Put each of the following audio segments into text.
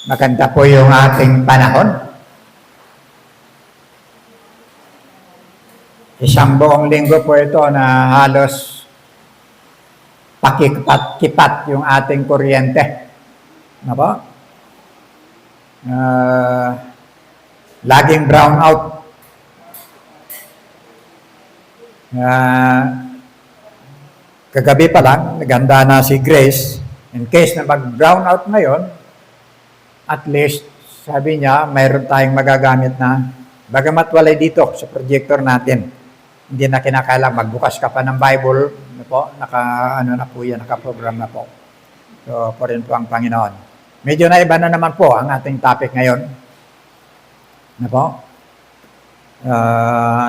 Maganda po yung ating panahon. Isang buong linggo po ito na halos pakikipat yung ating kuryente. Ano po? Laging brown out. Kagabi pa lang, naganda na si Grace. In case na mag-brown out ngayon, at least, sabi niya, mayroon tayong magagamit na, bagamat walay dito sa projector natin, hindi na kinakailangan magbukas ka pa ng Bible, ano po, nakaprogram na po. So, po rin po ang Panginoon. Medyo na iba na naman po ang ating topic ngayon. Ano po?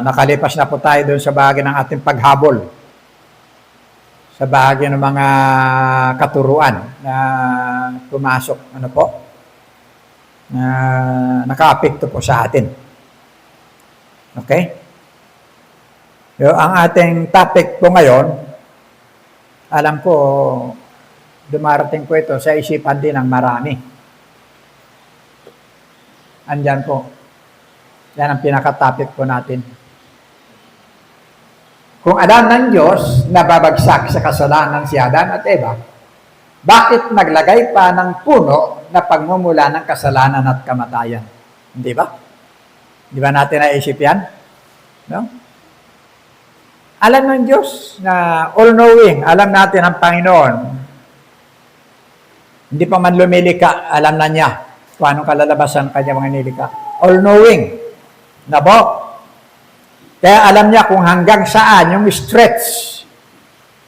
Nakalipas na po tayo doon sa bahagi ng ating paghabol. Sa bahagi ng mga katuruan na pumasok, ano po? Na naka-apekto po sa atin. Okay? So, ang ating topic po ngayon, alam ko, dumarating po ito sa isipan din ng marami. Andyan po. Yan ang pinaka-topic po natin. Kung alam ng Diyos na babagsak sa kasalanan si Adan at Eva, bakit naglagay pa ng puno na pagmumula ng kasalanan at kamatayan? Hindi ba? Di ba natin naisip yan? No? Alam ng Diyos na all-knowing, alam natin ang Panginoon. Hindi pa man lumilika, alam na niya kung anong kalalabasan kanya mga nilika. All-knowing. Na po? Kaya alam niya kung hanggang saan yung stretch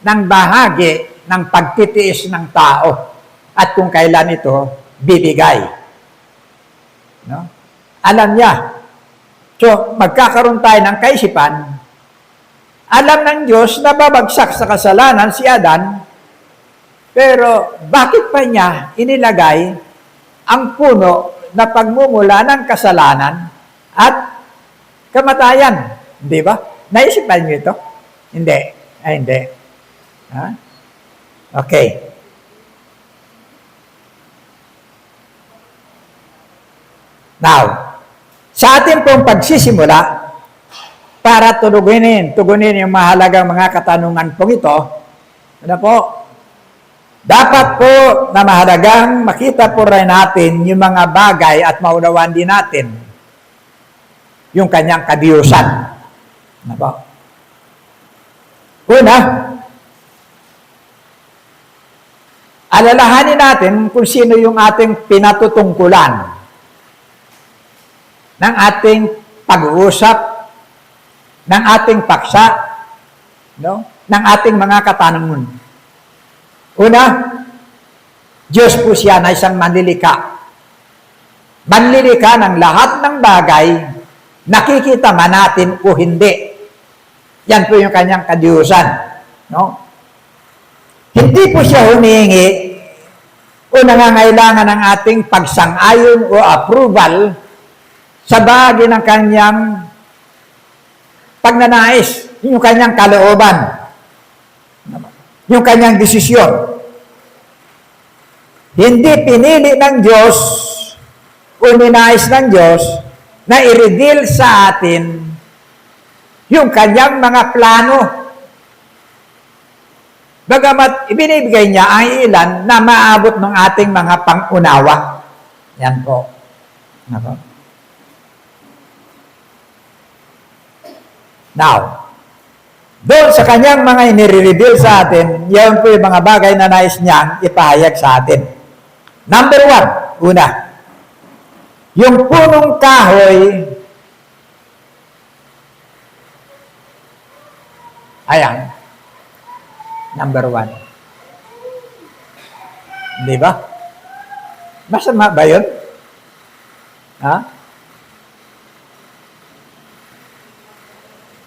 ng bahagi ng pagtitiis ng tao at kung kailan ito bibigay. No? Alam niya. So, magkakaroon tayo ng kaisipan. Alam ng Diyos na babagsak sa kasalanan si Adan, pero bakit pa niya inilagay ang puno na pagmumula ng kasalanan at kamatayan? Di ba? Naisipan niyo ito? Hindi. Ay, hindi. Ha? Okay. Now, sa ating pong pagsisimula, para tugunin yung mahalagang mga katanungan pong ito, ano po? Dapat po na mahalagang makita po rin natin yung mga bagay at maunawaan din natin yung kanyang kadiyusan. Ano po? Una, alalahanin natin kung sino yung ating pinatutungkulan ng ating pag-uusap, ng ating paksa, no? Ng ating mga katanungan. Una, Diyos po siya na isang manlilika. Manlilika ng lahat ng bagay, nakikita man natin o hindi. Yan po yung kanyang kadiyusan. No? Hindi po siya humihingi o nangangailangan ng ating pagsang-ayon o approval sa bahagi ng kanyang pagnanais, yung kanyang kalooban, yung kanyang desisyon. Hindi pinili ng Diyos o ninais ng Diyos na i-reveal sa atin yung kanyang mga plano. Bagamat ibinibigay niya ang ilan na maabot ng ating mga pangunawa. Yan po. Ano? Now, doon sa kanyang mga inire-reveal sa atin, yan po yung mga bagay na nais niyang ipahayag sa atin. Number 1, una, yung punong kahoy, ayan, number 1. Di ba? Masama ba yun? Ha?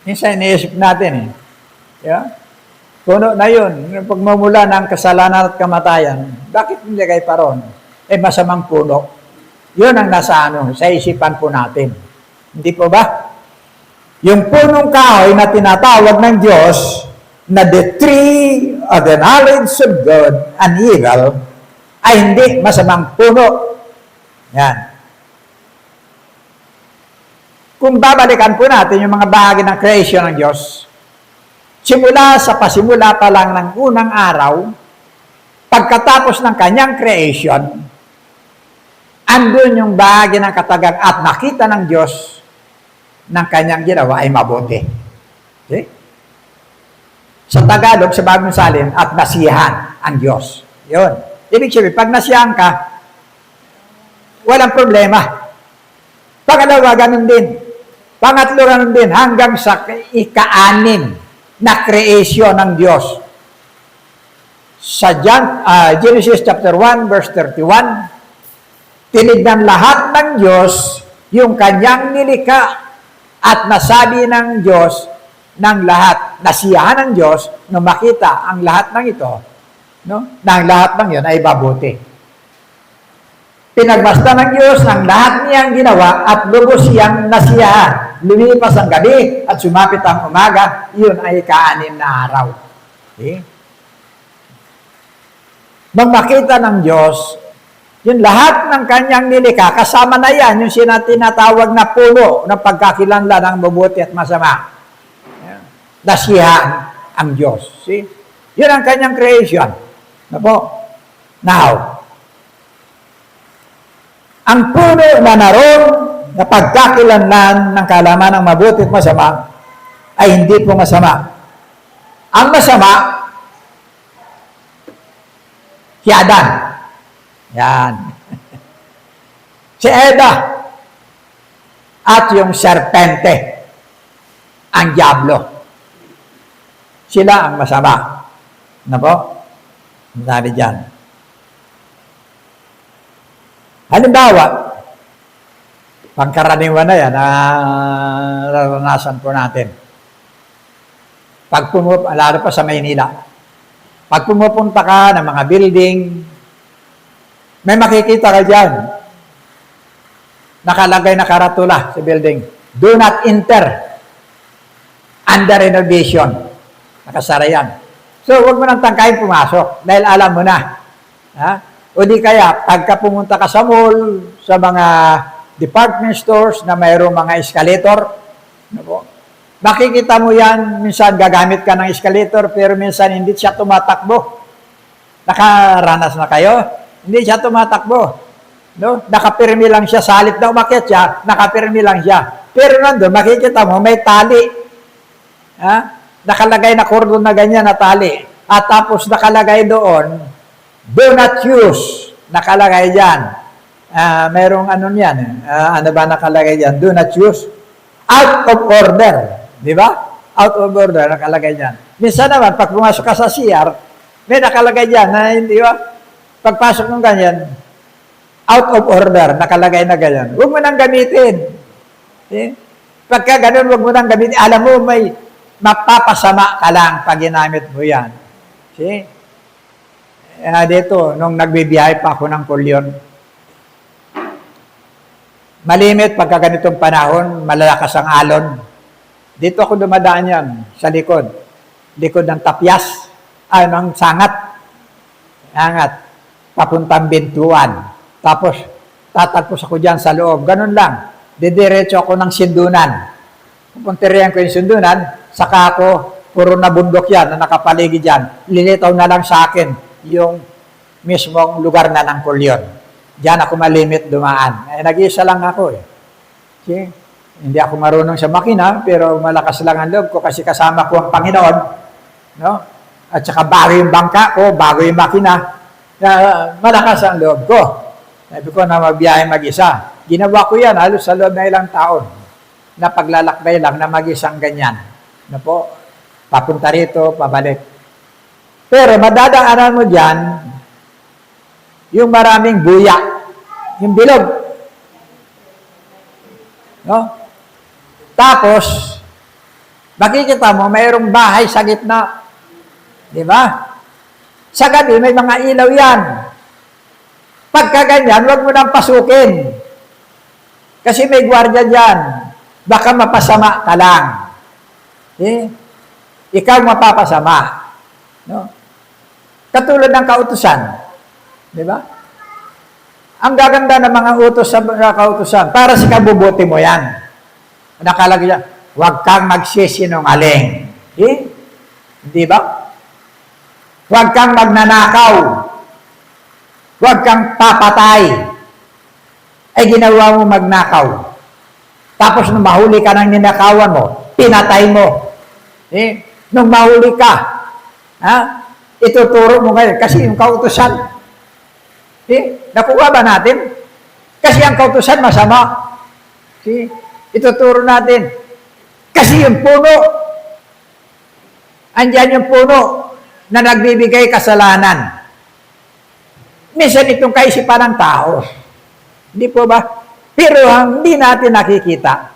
Minsan iniisip natin Yeah? Puno na yun. Yung pagmumula ng kasalanan at kamatayan. Bakit nilagay pa ron? Masamang puno. Yun ang nasa sa isipan po natin. Hindi po ba? Yung punong kahoy na tinatawag ng Diyos na the tree of the knowledge of good and evil ay hindi masamang puno. Yan. Kung babalikan po natin yung mga bahagi ng creation ng Diyos, simula sa pasimula pa lang ng unang araw, pagkatapos ng kanyang creation, andun yung bahagi ng katagang at nakita ng Diyos ng kanyang ginawa ay mabuti. Okay? Sa Tagalog, sa Bagong Salin, at nasiyahan ang Diyos. Yun. Ibig sabihin, pag nasiyahan ka, walang problema. Pangalawa, ganun din. Pangatlo, ganun din, hanggang sa ika-6 na creation ng Diyos. Sa Genesis chapter 1, verse 31, tinignan lahat ng Diyos yung kanyang nilikha at nasabi ng Diyos ng lahat, nasiyahan ng Diyos nung makita ang lahat ng ito, no? Na ang lahat ng yun ay mabuti. Pinagmasdan ng Diyos ng lahat niyang ginawa at lubos siyang nasiyahan. Lumipas ang gabi at sumapit ang umaga, yun ay ika-6 na araw. Okay? Nung makita ng Diyos, yung lahat ng kanyang nilikha, kasama na yan, yung tinatawag na puno ng pagkakilanlan ng mabuti at masama. Nasiyahan ang Diyos. See? Yun ang kanyang creation. Ano po? Now, ang puno na naroon na pagkakilanlan ng kaalaman ng mabuti at masama ay hindi po masama. Ang masama, si Adan. Yan. Si Eva at yung serpente, ang diablo. Sila ang masama. Ano po? Ang sabi dyan. Halimbawa, pangkaraniwan na yan, naranasan po natin. Lalo pa sa Maynila. Pag pumupunta ka ng mga building, may makikita ka dyan. Nakalagay na karatula sa building. Do not enter. Under renovation. Nakasara yan. So, huwag mo nang tangkayin pumasok dahil alam mo na. Ha? O di kaya, pagka pumunta ka sa mall, sa mga department stores na mayroong mga escalator, ano po? Makikita mo yan, minsan gagamit ka ng escalator, pero minsan hindi siya tumatakbo. Nakaranas na kayo? Hindi siya tumatakbo. No? Nakapirmi lang siya, sa halip na umakyat siya, nakapirmi lang siya. Pero nandun, makikita mo, may tali. Ha? Nakalagay na cordon na ganyan na tali. At tapos nakalagay doon, do not use. Nakalagay dyan. Merong ano yan. Ano ba nakalagay dyan? Do not use. Out of order. Di ba? Out of order, nakalagay dyan. Minsan naman, pag pumasok ka sa CR, may nakalagay dyan na hindi ba? Pagpasok ng ganyan, out of order, nakalagay na ganyan. Huwag mo nang gamitin. Eh? Pagka ganun, huwag mo nang gamitin. Alam mo, may mapapasama ka lang pag ginamit mo yan. See? Dito, nung nagbibiyahe pa ako ng Pulyon, malimit pagka ganitong panahon, malalakas ang alon. Dito ako dumadaan yan, sa likod. Likod ng tapyas, ng sangat. Angat. Papuntang Bintuan. Tapos, tatagpos ako dyan sa loob. Ganun lang. Didiretso ako ng Sindunan. Pupuntirihan ko yung Sindunan, saka ako, puro na bundok yan, na nakapaligid dyan. Lilitaw na lang sa akin yung mismong lugar na ng Pulyon. Diyan ako malimit dumaan. Nag-iisa lang ako eh. See? Hindi ako marunong sa makina, pero malakas lang ang loob ko kasi kasama ko ang Panginoon. No? At saka bago yung bangka ko, bago yung makina, malakas ang loob ko. Sabi ko na magbiyahe mag-isa. Ginawa ko yan halos sa loob na ilang taon na paglalakbay lang na mag-isang ganyan. Na po, papunta rito, pabalik. Pero madadaanan mo dyan yung maraming buya, yung bilog. No? Tapos, makikita mo, mayroong bahay sa gitna. Di ba? Sa gabi, may mga ilaw yan. Pagka ganyan, huwag mo nang pasukin. Kasi may gwardiya dyan. Baka mapasama ka lang. Eh? Ikaw mapapasama. No? Katulad ng kautusan. Di ba? Ang gaganda ng mga utos sa kautusan, para sa kabubuti mo yan. Nakalagay yan, huwag kang magsisinungaling. Di ba? Huwag kang magnanakaw. Huwag kang papatay. Ay ginawa mo magnakaw. Tapos nung mahuli ka ng ninakawan mo, pinatay mo. Nung mahuli ka, ituturo mo ngayon. Kasi yung kautusan, nakuha ba natin? Kasi ang kautusan masama. Ituturo natin. Kasi yung puno, andyan yung puno na nagbibigay kasalanan. Minsan itong kaisipan ng tao. Hindi po ba? Pero hindi natin nakikita,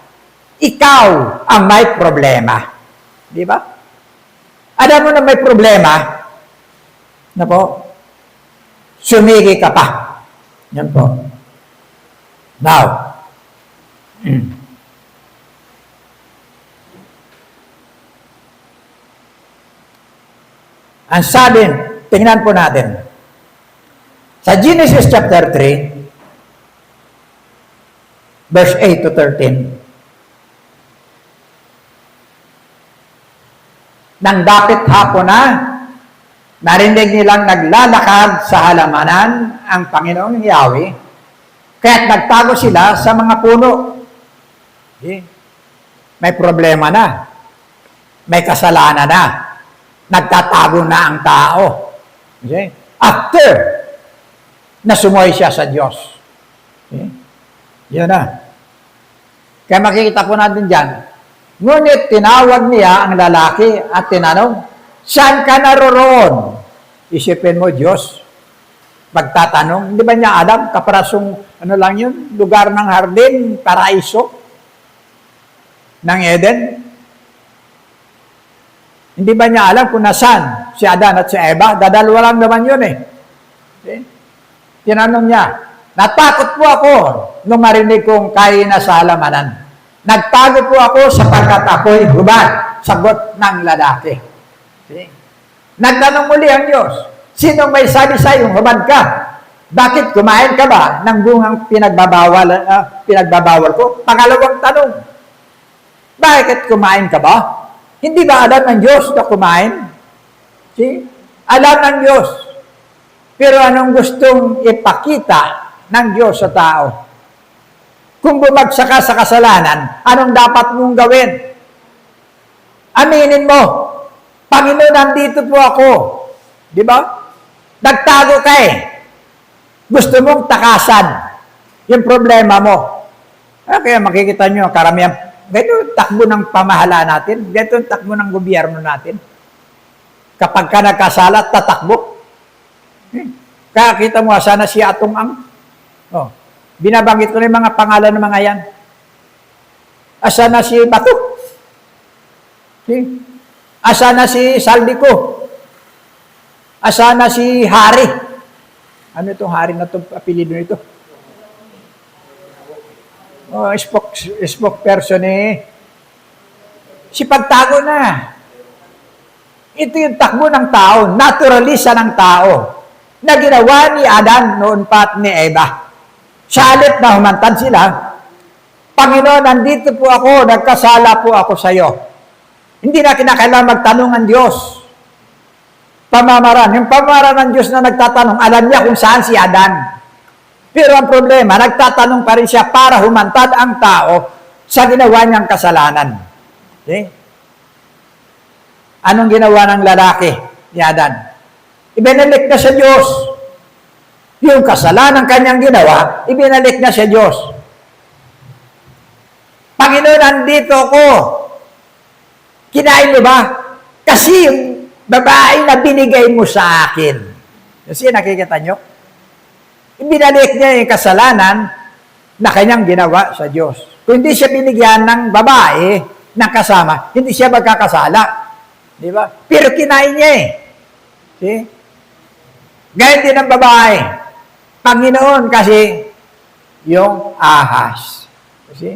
ikaw ang may problema. Di ba? Alam mo na may problema, na po, sumigi ka pa. Yan po. Now, ang sabi, tingnan po natin, sa Genesis chapter 3, verse 8 to 13, nang dapit hapon na, narinig nilang naglalakad sa halamanan ang Panginoong Yahweh, kaya't nagtago sila sa mga puno. May problema na. May kasalanan na. Nagtatago na ang tao. After na sumuhay siya sa Diyos. Yun na. Kaya makikita po natin dyan, ngunit tinawag niya ang lalaki at tinanong, saan ka naroroon? Isipin mo, Diyos. Pagtatanong, hindi ba niya alam, kaparasong, ano lang yun, lugar ng hardin, paraiso, ng Eden? Hindi ba niya alam kung nasaan si Adan at si Eva? Dadalawa lang naman yun eh. Tinanong niya, natakot po ako nung marinig kong kain na sa halamanan. Nagtago po ako sapagkat ako'y hubad, sagot ng lalaki. Nagtanong muli ang Diyos, sinong may sabi sa iyong hubad ka? Bakit kumain ka ba ng bungang pinagbabawal ko? Pangalawang tanong, bakit kumain ka ba? Hindi ba alam ng Diyos na kumain? Alam ng Diyos. Pero anong gustong ipakita ng Diyos sa tao? Kung bumagsak ka sa kasalanan, anong dapat mong gawin? Aminin mo, Panginoon, nandito po ako. Di ba? Nagtago ka eh. Gusto mong takasan yung problema mo. Kaya makikita nyo, karamihan, ganito takbo ng pamahala natin, ganito takbo ng gobyerno natin. Kapag ka nagkasala, tatakbo. Kaya kita mo, sana si Atong Ang. Binabanggit ko na yung mga pangalan ng mga yan. Asa na si Bato? Asa na si Saldico? Asa na si Hari? Ano itong Hari na itong apelido nito? Spokesperson eh. Si pagtago na. Ito yung takbo ng tao, naturalisa ng tao, na ginawa ni Adan noon pa at ni Eva. Sa halip na humantad sila, Panginoon, nandito po ako, nagkasala po ako sa iyo. Hindi na kinakailangan magtanong ang Diyos. Pamamaraan. Yung pamamaraan ng Diyos na nagtatanong, alam niya kung saan si Adan. Pero ang problema, nagtatanong pa rin siya para humantad ang tao sa ginawa niyang kasalanan. Anong ginawa ng lalaki ni Adan? Ibinalik na sa Diyos. Yung kasalanan kanyang ginawa, ibinalik na sa Diyos. Panginoon, nandito ako. Kinain mo ba? Kasi yung babae na binigay mo sa akin. Kasi nakikita nyo? Ibinalik niya yung kasalanan na kanyang ginawa sa Diyos. Kung hindi siya binigyan ng babae ng kasama, hindi siya magkakasala. Di ba? Pero kinain niya eh. See? Gayun din ang babae. Panginoon kasi yung ahas. Kasi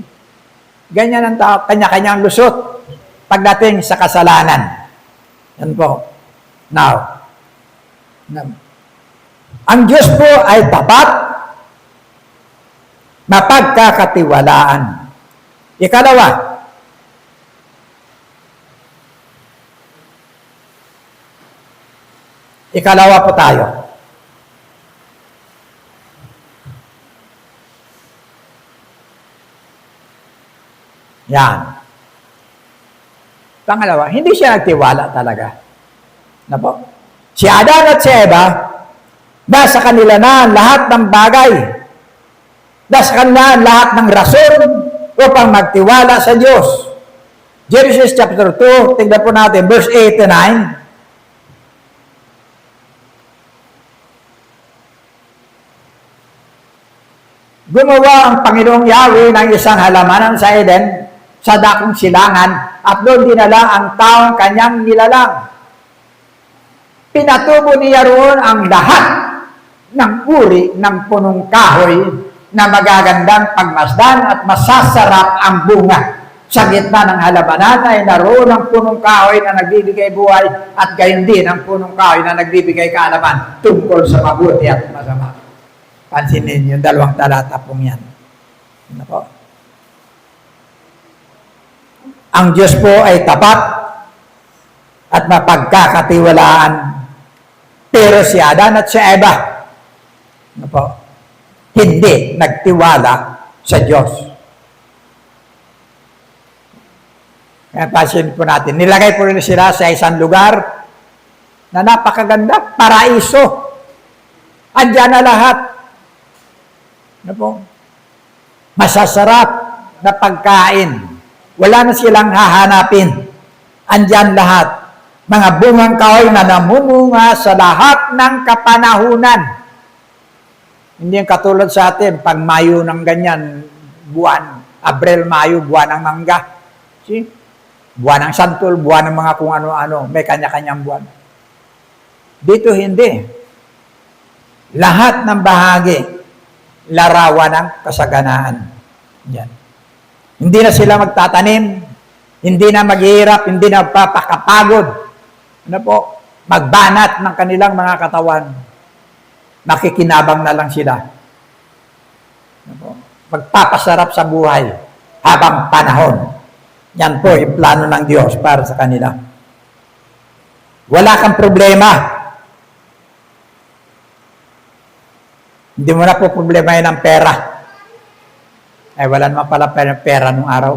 ganyan ang tao, kanya-kanyang lusot pagdating sa kasalanan. Yan po. Now, ang Diyos po ay tapat mapagkakatiwalaan. Ikalawa, po tayo. Yan. Pangalawa, hindi siya nagtiwala talaga. Na po? Si Adan at si Eva, nasa kanila na lahat ng bagay. Nasa kanila lahat ng rason upang magtiwala sa Diyos. Genesis chapter 2, tignan po natin, verse 8 to 9. Gumawa ang Panginoong Yahweh ng isang halamanan sa Eden, sa dakong silangan, at doon dinala ang taong kanyang nilalang. Pinatubo niya roon ang lahat ng uri ng punong kahoy na magagandang pagmasdan at masasarap ang bunga. Sa gitna ng halamanan ay naroon ang punong kahoy na nagbibigay buhay at gayon din ang punong kahoy na nagbibigay kaalaman tungkol sa mabuti at masama. Pansinin yung dalawang talata pong yan. Ano po? Ang Diyos po ay tapat at mapagkakatiwalaan. Pero si Adan at si Eva, ano po, hindi nagtiwala sa Diyos. Kaya pansinin po natin, nilagay po rin sila sa isang lugar na napakaganda, paraiso. Andiyan na lahat. Ano po? Masasarap na pagkain. Wala na silang hahanapin. Andyan lahat. Mga bungang kahoy na namumunga sa lahat ng kapanahunan. Hindi yung katulad sa atin, pag Mayo ng ganyan, buwan. Abril, Mayo, buwan ng mangga. See? Buwan ng santol, buwan ng mga kung ano-ano. May kanya-kanyang buwan. Dito hindi. Lahat ng bahagi, larawan ng kasaganaan. Yan. Hindi na sila magtatanim, hindi na maghihirap, hindi na papakapagod. Ano po? Magbanat ng kanilang mga katawan. Makikinabang na lang sila. Ano po? Magpapasarap sa buhay habang panahon. Yan po yung plano ng Diyos para sa kanila. Wala kang problema. Hindi mo na po problemahin ang pera. Ay, wala naman pala pera nung araw.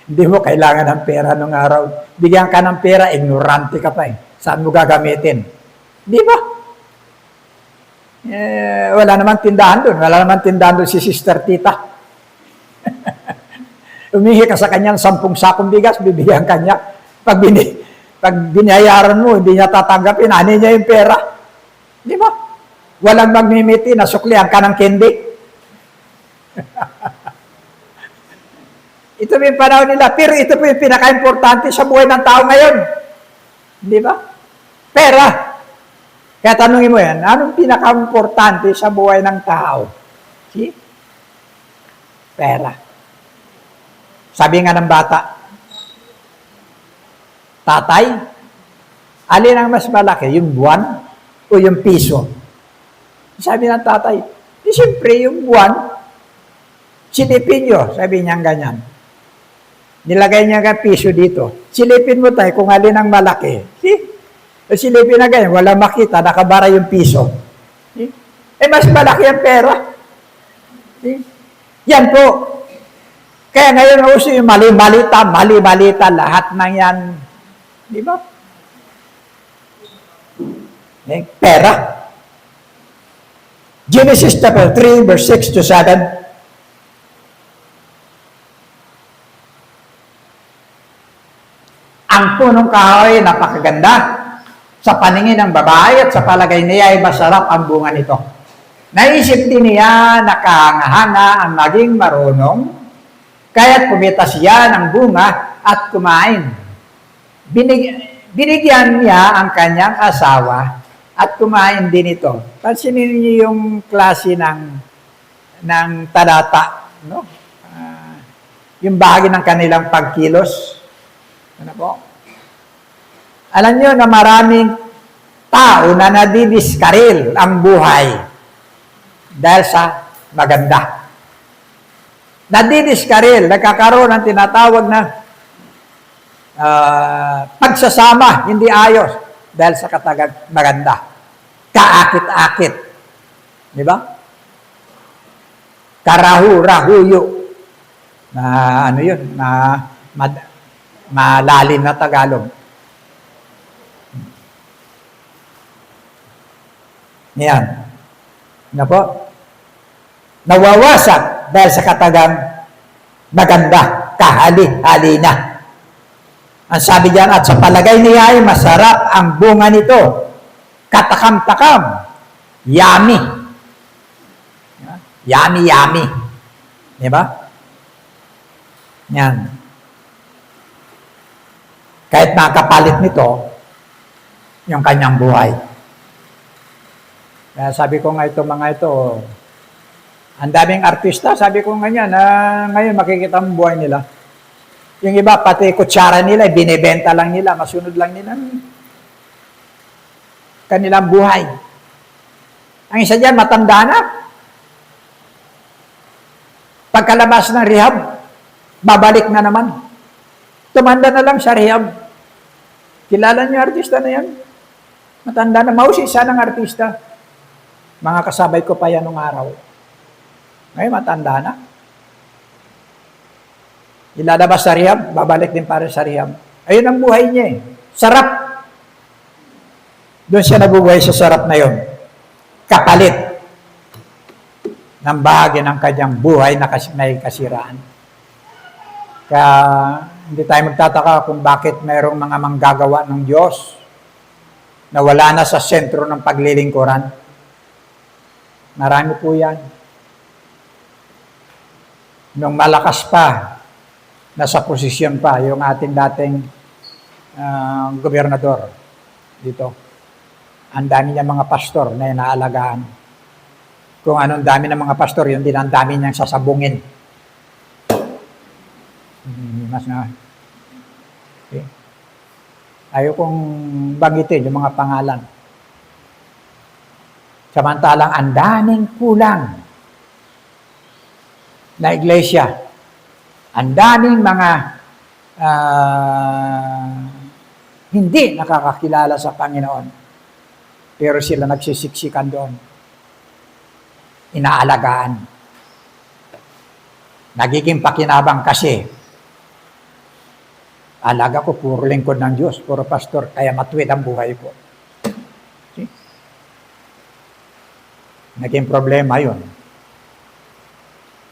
Hindi mo kailangan ng pera nung araw. Bigyan ka ng pera, ignorante ka pa eh. Saan mo gagamitin? Di ba? Wala naman tindahan doon. Wala naman tindahan doon si Sister Tita. Umihi ka sa kanya ng 10 sakong bigas, bibigyan ka niya. Pag binayaran mo, hindi niya tatanggapin, ani niya yung pera. Di ba? Walang magmimiti, nasuklihan ka ng candy. Ito po yung panahon nila. Pero ito po yung pinaka-importante sa buhay ng tao ngayon. Di ba? Pera. Kaya tanungin mo yan, anong pinaka-importante sa buhay ng tao? See? Pera. Sabi nga ng bata, tatay, alin ang mas malaki, yung buwan o yung piso? Sabi ng tatay, siyempre yung buwan, silipin nyo, sabi niya ganyan. Nilagay niya ang piso dito. Silipin mo tayo kung alin ang malaki. See? Silipin na ganyan, wala makita, nakabara yung piso. See? Mas malaki ang pera. See? Yan po. Kaya ngayon uso yung mali-malita, lahat ng yan. Di ba? Pera. Genesis chapter 3, verse 6 to 7. Ang punong kahoy, napakaganda. Sa paningin ng babae at sa palagay niya ay masarap ang bunga nito. Naisip din niya na kahanga-hanga ang maging marunong, kaya't pumitas siya ng bunga at kumain. Binigyan niya ang kanyang asawa at kumain din ito. Pansinin niyo yung klase ng talata, no? Yung bahagi ng kanilang pagkilos. Ano po? Alam niyo na maraming tao na nadidiskaril ang buhay dahil sa maganda. Nadidiskaril, nagkakaroon ng tinatawag na pagsasama, hindi ayos, dahil sa maganda. Kaakit-akit. Di ba? Karahu-rahuyo. Na ano yun, na malalim na Tagalog. Yan. Na po? Nawawasak dahil sa katagang maganda, kahali-halina. Ang sabi diyan, at sa palagay niya ay masarap ang bunga nito. Katakam-takam. Yummy. Yummy. Di ba? Yan. Kahit nakapalit nito, yung kanyang buhay. Kaya sabi ko nga ito, mga ito, ang daming artista, sabi ko nga yan, ngayon makikita ang buhay nila. Yung iba, pati kutsara nila, binibenta lang nila, masunod lang nila kanilang buhay. Ang isa dyan, matanda na. Pagkalabas ng rehab, babalik na naman. Tumanda na lang sa rehab. Kilala niyo artista na yan? Matanda na, mausisa ng artista. Mga kasabay ko pa yan nung araw. Ngayon, matanda na. Ilalabas sa rehab, babalik din para sa rehab. Ayun ang buhay niya eh. Sarap. Doon siya nabubuhay sa sarap na yun. Kapalit ng bahagi ng kanyang buhay na may kasiraan. Kaya hindi tayo magtataka kung bakit mayroong mga manggagawa ng Diyos na wala na sa sentro ng paglilingkuran. Marami po yan. Nung malakas pa, nasa posisyon pa, yung ating dating gobernador dito. Ang dami niya mga pastor na inaalagaan. Kung anong dami ng mga pastor, yun din ang dami niyang sasabungin. Mas na. Okay. Ayaw kong banggitin yung mga pangalan. Samantalang ang daming kulang na iglesia. Ang daming mga hindi nakakakilala sa Panginoon. Pero sila nagsisiksikan doon. Inaalagaan. Nagiging pakinabang kasi alaga ko, puro lingkod ng Diyos, puro pastor, kaya matuwid ang buhay ko. See? Naging problema yun.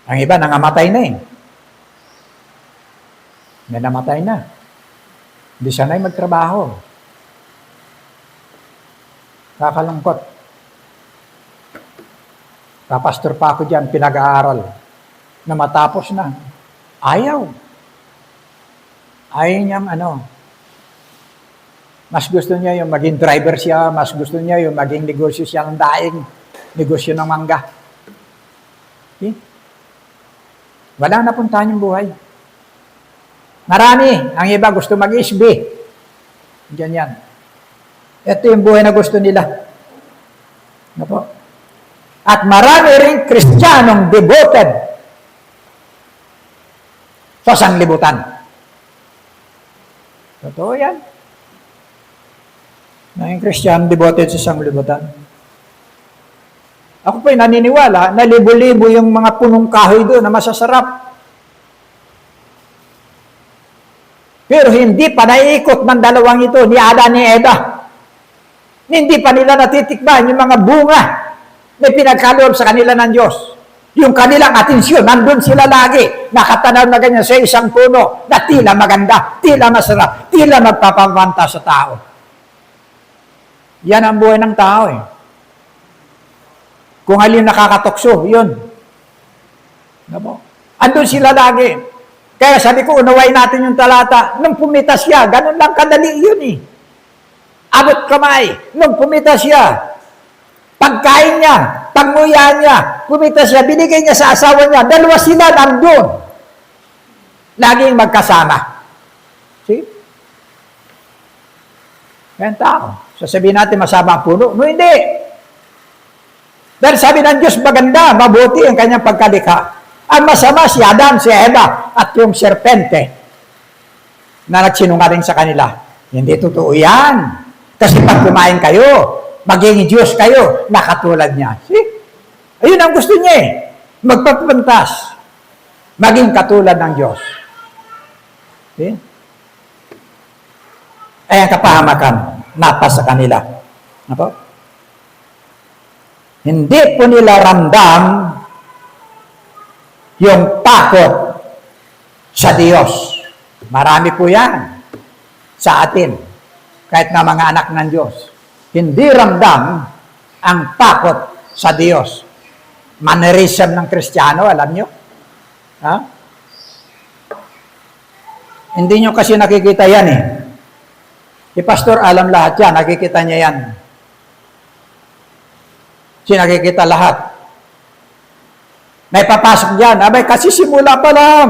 Ang iba, nangamatay na eh. May namatay na. Hindi sanay magtrabaho. Kakalungkot. Kapastor pa ako dyan, pinag-aaral. Na matapos na. Ayaw. Ayaw niyang mas gusto niya yung maging driver siya, mas gusto niya yung maging negosyo siya ng daing, negosyo ng mangga. Okay? Wala na puntahan yung buhay. Marami. Ang iba gusto mag-SB. Diyan yan. Ito yung buhay na gusto nila. Ano po? At marami rin Kristiyanong devoted sa sanglibutan. Totoo yan. Naging Kristiyano devoted sa sanglibutan. Ako po'y naniniwala na libo-libo yung mga punong kahoy doon na masasarap. Pero hindi pa naiikot ng dalawang ito, ni Ada ni Eva. Hindi pa nila natitikman yung mga bunga na pinagkaloob sa kanila ng Diyos. Yung kanilang atensyon, nandun sila lagi, nakatanaw na ganyan sa isang puno, na tila maganda, tila masarap, tila magpapabanta sa tao. Yan ang buhay ng tao eh. Kung alin nakakatokso, yun. Andun sila lagi. Kaya sabi ko, unawain natin yung talata. Nung pumitas siya, ganun lang kadali yun eh. Abot kamay. Nung pumitas siya, pagkain niya, pagmuya niya, pumitas siya, binigay niya sa asawa niya, dalawa sila nandun. Laging magkasama. See? Yan tao. Sasabihin natin masama ang puno. No, hindi. Dahil sabi ng Diyos, maganda, mabuti ang kanyang pagkalikha. Ang masama si Adan, si Eva, at yung serpente na nagsinungaling sa kanila. Hindi totoo yan. Kasi pag kumain kayo, magiging Diyos kayo na katulad niya. See? Ayun ang gusto niya eh. Magpapantas. Maging katulad ng Diyos. See? Ay ang kapahamakan napas sa kanila. Ano? Hindi po nila ramdam yung takot sa Diyos. Marami po yan sa atin. Kahit na mga anak ng Diyos. Hindi ramdam ang takot sa Diyos. Mannerism ng Kristiyano, alam nyo? Ha? Hindi nyo kasi nakikita yan eh. Si Pastor alam lahat yan, nakikita niya yan. Si nakikita lahat. May papasok dyan, abay kasi simula pa lang.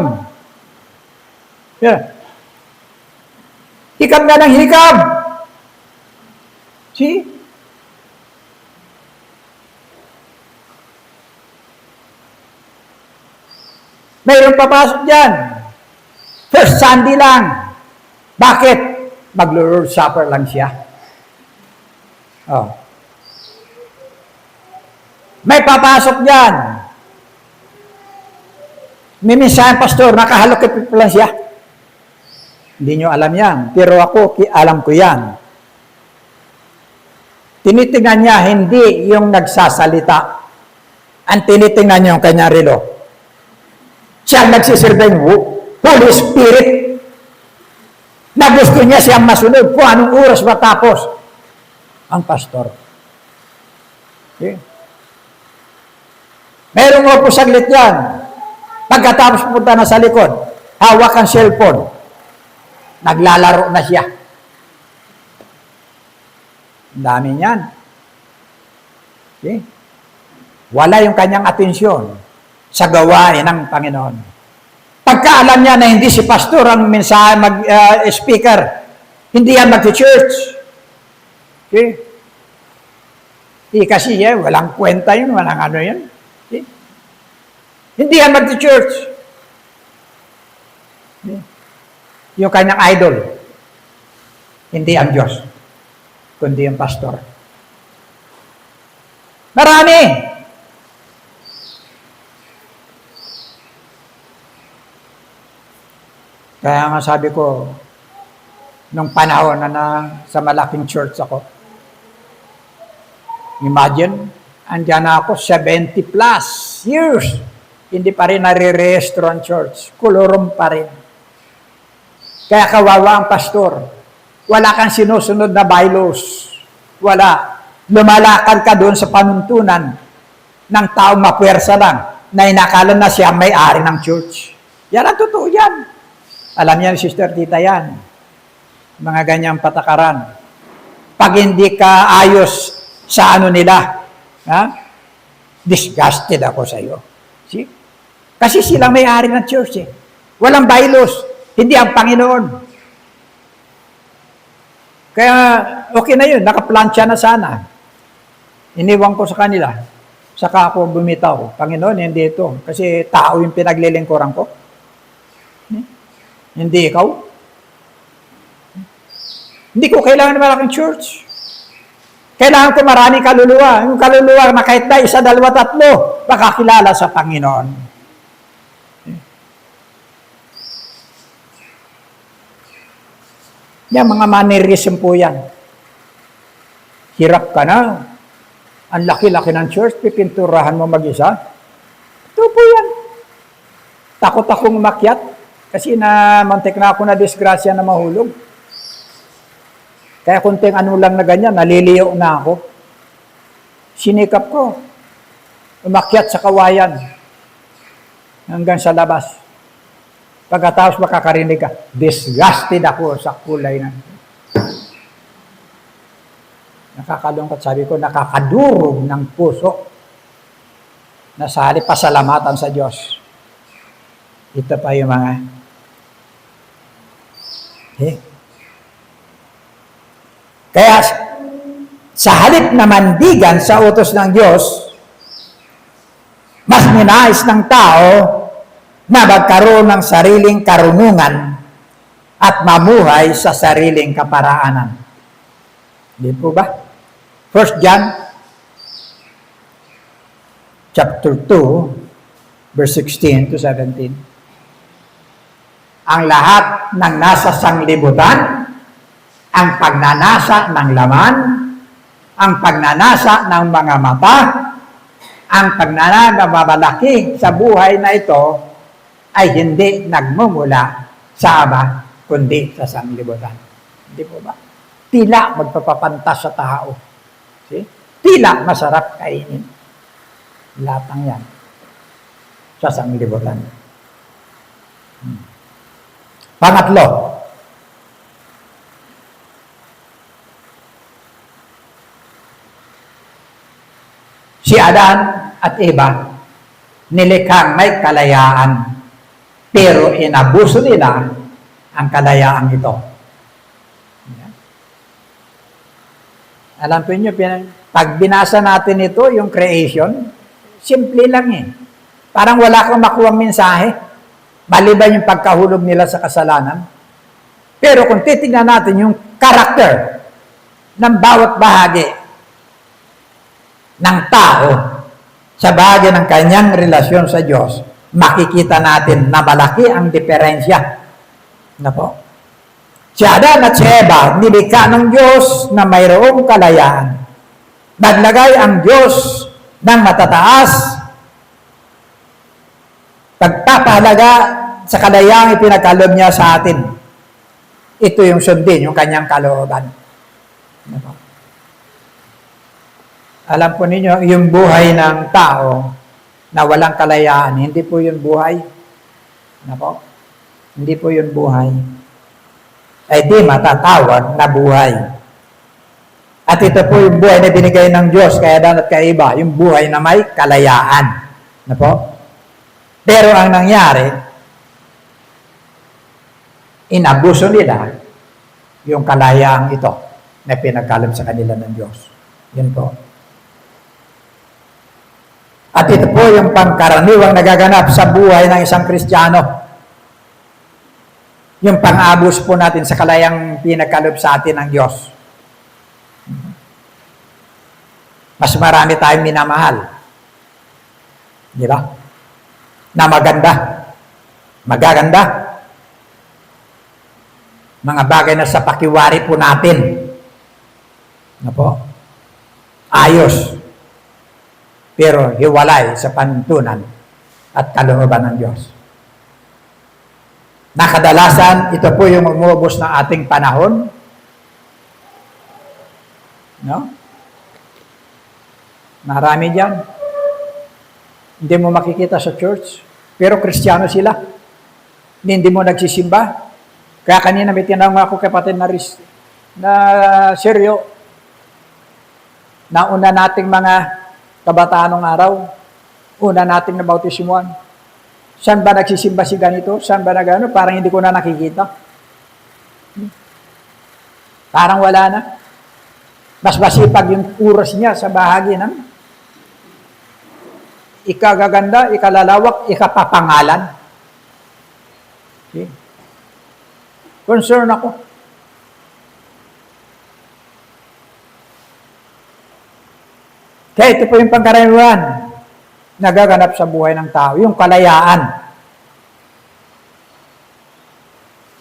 Yeah. Hikab na ng hikab. See? Mayroon papasok dyan. First Sunday lang. Bakit? Mag-Lord's Supper lang siya. Oh. May papasok dyan. May minsan, Pastor, nakahalokit lang siya. Hindi nyo alam yan. Pero ako, alam ko yan. Tinitingnan niya, hindi yung nagsasalita. Ang tinitingnan niya yung kanyang relo. Siya nagsisilbing Holy Spirit na gusto niya siyang masunod kung anong oras matapos ang pastor. Okay? Merong opo saglit yan. Pagkatapos punta na sa likod, hawak ang cellphone. Naglalaro na siya. Ang dami niyan. Okay? Wala yung kanyang atensyon sa gawain ng Panginoon. Pagkaalam niya na hindi si pastor ang mensahe speaker, hindi yan mag-church. Okay? Kasi walang kwenta yun, walang ano yun. Okay? Hindi yan mag-church. Okay? Yung kanyang idol, hindi ang Diyos, kundi ang pastor. Marami. Kaya nga sabi ko, nung panahon na sa malaking church ako, imagine, andyan na ako 70 plus years, hindi pa rin nare-rehistro ang church, kolorom pa rin. Kaya kawawa ang pastor. Wala kang sinusunod na bylaws. Wala. Lumalakad ka doon sa panuntunan ng taong mapuwersa lang na inakala na siya may-ari ng church. Yan ang totoo yan. Alam niya, Sister Tita, yan. Mga ganyang patakaran. Pag hindi ka ayos sa ano nila, ha? Disgusted ako sa iyo. See? Kasi silang may-ari ng church eh. Walang bylaws. Hindi ang Panginoon. Kaya, okay na yun. Nakaplansya na sana. Iniwan ko sa kanila. Saka ako bumitaw. Panginoon, hindi ito. Kasi tao yung pinaglilingkuran ko. Hindi ikaw. Hindi ko kailangan ng malaking church. Kailangan ko maraming kaluluwa. Yung kaluluwa na kahit na isa, dalawa, tatlo, makakilala sa Panginoon. Yan, mga mannerism po yan. Hirap ka na. Ang laki-laki ng church, pipinturahan mo mag-isa. Ito po yan. Takot akong umakyat. Kasi mantik na ako na disgrasya na mahulog. Kaya kunting ano lang na ganyan, naliliyo na ako. Sinikap ko. Umakyat sa kawayan. Hanggang sa labas. Pagkatapos makakarinig ka, disgusted ako sa kulay ng... Nakakalungkot, sabi ko, nakakadurog ng puso na sa halip pasalamatan sa Diyos. Ito pa yung mga... Okay. Kaya, sa halip na mandigan sa utos ng Diyos, ninais ng tao na magkaroon ng sariling karunungan at mamuhay sa sariling kaparaanan. Di po ba? 1 John chapter 2, verse 16 to 17. Ang lahat ng nasa sanglibutan, ang pagnanasa ng laman, ang pagnanasa ng mga mata, ang pagnananamalaki sa buhay na ito ay hindi nagmumula sa Ama, kundi sa sanglibutan. Hindi po ba? Tila magpapapantas sa tao. See? Tila masarap kainin. Lahat ng yan sa sanglibutan. Pangatlo, si Adan at Eva nilikhang may kalayaan, pero inabuso nila ang kalayaan ito. Alam po niyo, pag binasa natin ito, yung creation, simple lang eh. Parang wala kang makuhang mensahe. Maliban yung pagkahulog nila sa kasalanan. Pero kung titignan natin yung karakter ng bawat bahagi ng tao sa bahagi ng kanyang relasyon sa Diyos, makikita natin na malaki ang diferensya. Na po? Si Adan at si Eva, nilikha ng Diyos na mayroong kalayaan. Naglagay ang Diyos ng matataas, pagpapahalaga sa kalayaang ipinagkaloob niya sa atin. Ito yung sundin, yung kanyang kalooban. Ano po? Alam po ninyo, yung buhay ng tao na walang kalayaan, hindi po yun buhay. Ano po? Hindi po yun buhay. Ay di matatawag na buhay. At ito po yung buhay na binigay ng Diyos kay Adan at kay Eva, yung buhay na may kalayaan. Ano po? Pero ang nangyari, inabuso nila yung kalayaang ito na pinagkaloob sa kanila ng Diyos. Yun po. At ito po yung pangkaraniwang nagaganap sa buhay ng isang Kristiyano. Yung pang-abos po natin sa kalayang pinagkaloob sa atin ng Diyos. Mas marami tayong minamahal. Di ba? Na maganda. Magaganda. Mga bagay na sa pakiwari po natin. Ano po? Ayos. Pero hiwalay sa pantunan at kalooban ng Diyos. Nakadalasan, ito po yung umubos ng ating panahon. No? Marami dyan. Hindi mo makikita sa church. Pero Kristiyano sila. Hindi mo nagsisimba. Kaya kanina may tinanong ako kapatid na seryo. Nauna nating mga kabataan ng araw. Una nating nabautismuhan. Saan ba nagsisimba si ganito? Saan ba na gano'n? Parang hindi ko na nakikita. Parang wala na. Mas masipag yung oras niya sa bahagi ng ikagaganda, ikalalawak, ikapapangalan. Okay. Concern ako. Kaya ito po yung pangkaraniwan nagaganap sa buhay ng tao, yung kalayaan.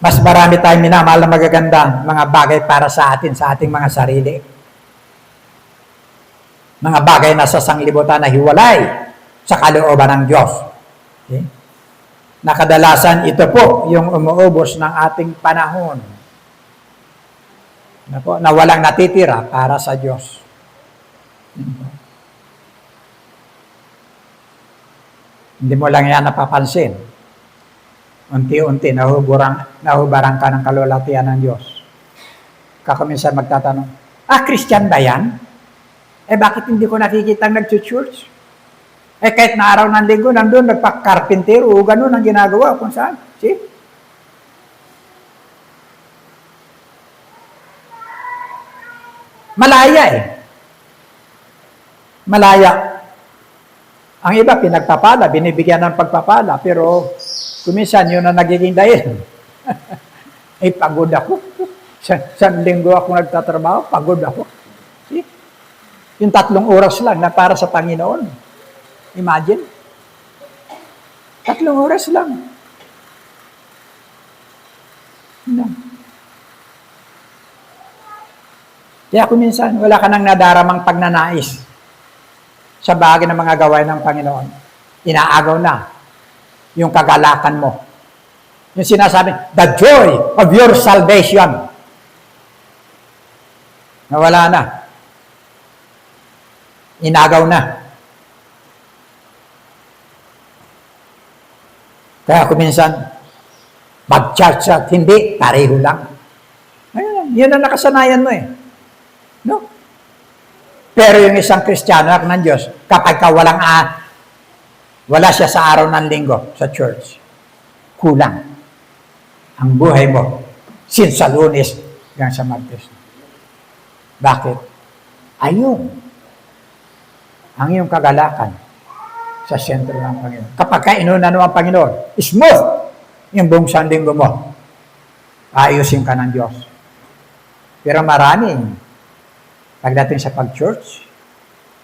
Mas marami tayong minamahal na magaganda mga bagay para sa atin, sa ating mga sarili. Mga bagay na sa sanglibutan na hiwalay sa kalooban ng Diyos. Okay? Nakadalasan ito po yung umuubos ng ating panahon na walang natitira para sa Diyos. Hindi mo lang yan napapansin. Unti-unti, nahubarang ka ng kalulatian ng Diyos. Kakaminsan magtatanong, Christian ba yan? Bakit hindi ko nakikita nag-church? Kahit na araw ng linggo, nandun, nagpa-carpentero, o ganun ang ginagawa kung saan. See? Malaya eh. Malaya. Ang iba, pinagpapala, binibigyan ng pagpapala, pero kuminsan, yun ang nagiging dahilan. Pagod ako. Isang linggo ako nagtatrabaho, pagod ako. See? Yung 3 oras lang na para sa Panginoon. Imagine. 3 oras lang. Kaya kuminsan, wala ka nang nadaramang pagnanais sa bagay ng mga gawain ng Panginoon. Inaagaw na yung kagalakan mo. Yung sinasabi, the joy of your salvation. Nawala na. Inagaw na. Kaya kuminsan, mag-church at hindi, pareho lang. Ayun, yun ang nakasanayan mo eh. No? Pero yung isang Kristiyano ng Diyos, kapag ka wala siya sa araw ng linggo sa church, kulang ang buhay mo since sa Lunes hanggang sa Martes. Bakit? Ayun ang iyong kagalakan sa sentro ng Panginoon. Kapag kainuna naman ang Panginoon, smooth yung buong sandinggo mo. Ayusin ka ng Diyos. Pero maraming pagdating sa pag-church,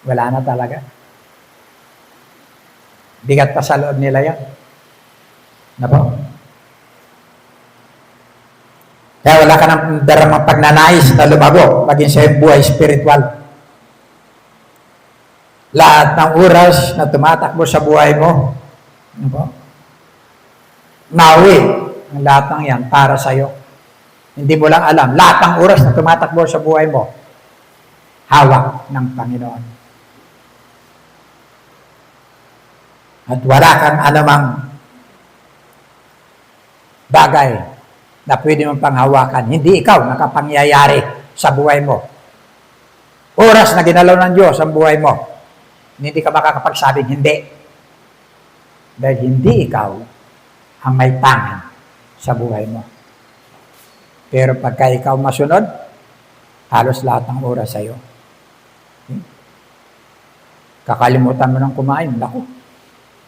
wala na talaga. Bigat pa sa loob nila yan. Nako? Kaya wala ka ng daramang pagnanais na lumago, maging sa iyong buhay spiritual. Lahat ng oras na tumatakbo sa buhay mo, nako? Nawi ang lahat ng yan para sa iyo. Hindi mo lang alam, lahat ng oras na tumatakbo sa buhay mo, hawak ng Panginoon. At wala kang anumang bagay na pwede mong panghawakan. Hindi ikaw nakapangyayari sa buhay mo. Oras na ginalaw ng Diyos ang buhay mo, hindi ka makakapagsabing hindi. Dahil hindi ikaw ang may tangan sa buhay mo. Pero pagka ikaw masunod, halos lahat ng oras sa iyo. Kakalimutan mo ng kumain. Naku,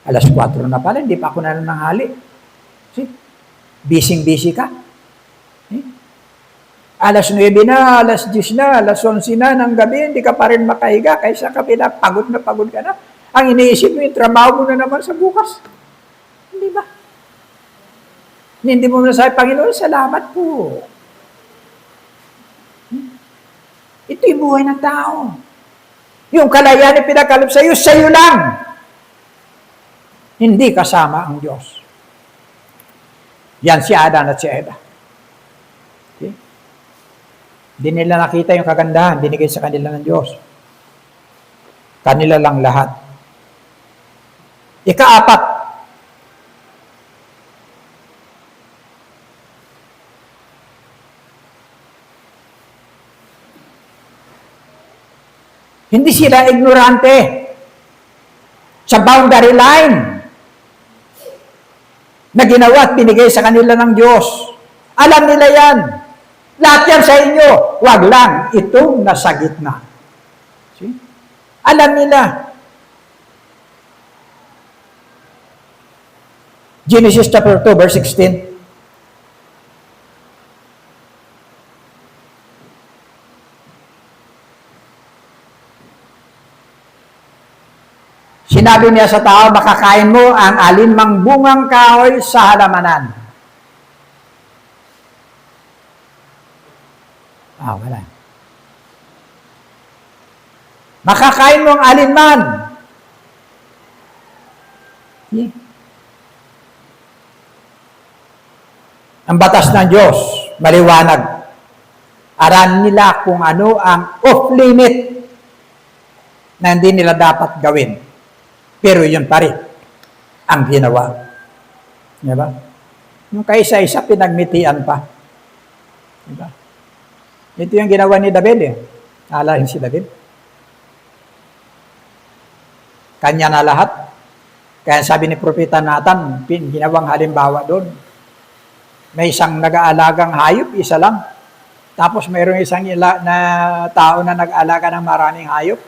alas 4 na pala, hindi pa ako nananghali. See? Busy ka. Alas 9 na, alas 10 na, alas 11 na ng gabi, hindi ka pa rin makahiga, kaysa ka pagod ka na. Ang iniisip mo, yung trabaho mo na naman sa bukas. Hindi ba? Hindi mo na sabi, Panginoon, salamat po. Ito yung buhay ng tao. Yung kalayaan na pinakalap sa iyo lang. Hindi kasama ang Diyos. Yan si Adan at si Eva. Okay? Hindi nila nakita yung kagandahan, binigay sa kanila ng Diyos. Kanila lang lahat. Ika-4, hindi sila ignorante sa boundary line na ginawa at binigay sa kanila ng Diyos. Alam nila yan. Lahat yan sa inyo. Wag lang itong nasa gitna. See? Alam nila. Genesis chapter 2, verse 16. Sinabi niya sa tao, makakain mo ang alinmang bungang kahoy sa halamanan. Wala. Makakain mo ang alinman. Yeah. Ang batas ng Diyos, maliwanag. Aral nila kung ano ang off-limit na hindi nila dapat gawin. Pero yun pa rin ang ginawa. Diba? Yung kaisa-isa, pinagmitian pa. Diba? Ito yung ginawa ni David eh. Alahin si David. Kanya na lahat. Kaya sabi ni Propeta Nathan, ginawang halimbawa doon. May isang nag-aalagang hayop, isa lang. Tapos mayroong isang na tao na nag-aalaga ng maraming hayop.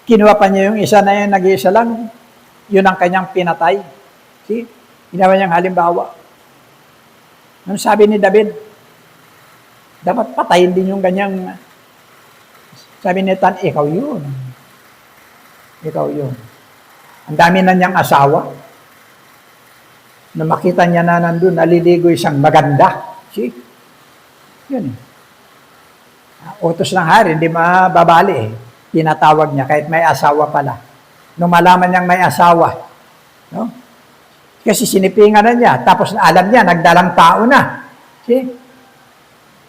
Kinuha pa niya yung isa na yun, nag-iisa lang. Yun ang kanyang pinatay. See? Ginawa niyang halimbawa. Ano sabi ni David? Dapat patayin din yung kanyang... Sabi ni Tan, ikaw yun. Ikaw yun. Ang dami na niyang asawa. Na makita niya na nandun, naliligo isang maganda. See? Yun. Utos ng hari, hindi mababali eh. Tinatawag niya kahit may asawa pala. Nung malaman niyang may asawa, no? Kasi sinipingan na niya, tapos alam niya, nagdalang tao na. See?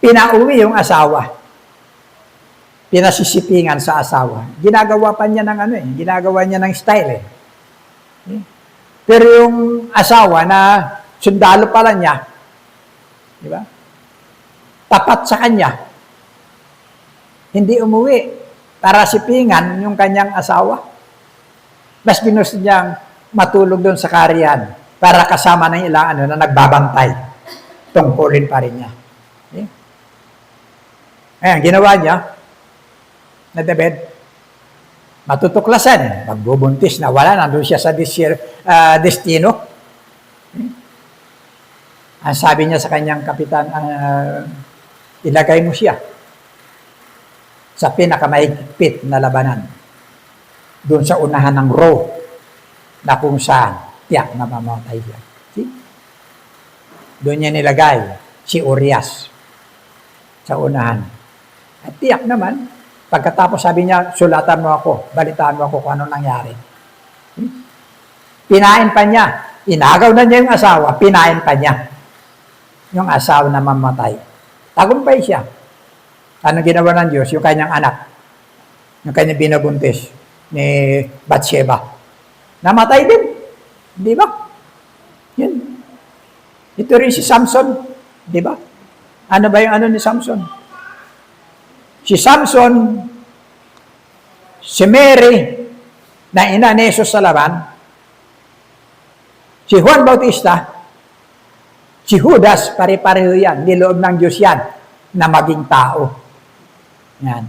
Pinauwi yung asawa. Pinasisipingan sa asawa. Ginagawa pa niya ng ginagawa niya ng style eh. See? Pero yung asawa na sundalo pala niya, di ba? Tapat sa kanya, hindi umuwi para sipingan yung kanyang asawa. Mas ginusto niyang matulog doon sa kariyan para kasama ng ilang na nagbabantay. Tungkulin pa rin niya. Okay? Ayan, ginawa niya na David, matutuklasan, magbubuntis na wala, nandun siya sa destino. Okay? Ang sabi niya sa kanyang kapitan, ilagay mo siya sa pinakamahigpit na labanan. Doon sa unahan ng row na kung saan tiyak na mamatay siya. See? Doon niya nilagay si Urias sa unahan. At tiyak naman, pagkatapos sabi niya, sulatan mo ako, balitaan mo ako kung anong nangyari. Pinain pa niya. Inagaw na niya yung asawa, pinain pa niya yung asawa na mamatay. Tagumpay siya. Ano ginawa ng Diyos? Yung kanyang anak, yung kanyang binabuntis ni Bathsheba. Namatay din. Di ba? Yun. Ito rin si Samson. Di ba? Ano ba yung ni Samson? Si Samson, si Mary, na ina ni Jesus sa laban, si Juan Bautista, si Judas, pare-pareho yan. Niloob ng Diyos yan na maging tao. Yan.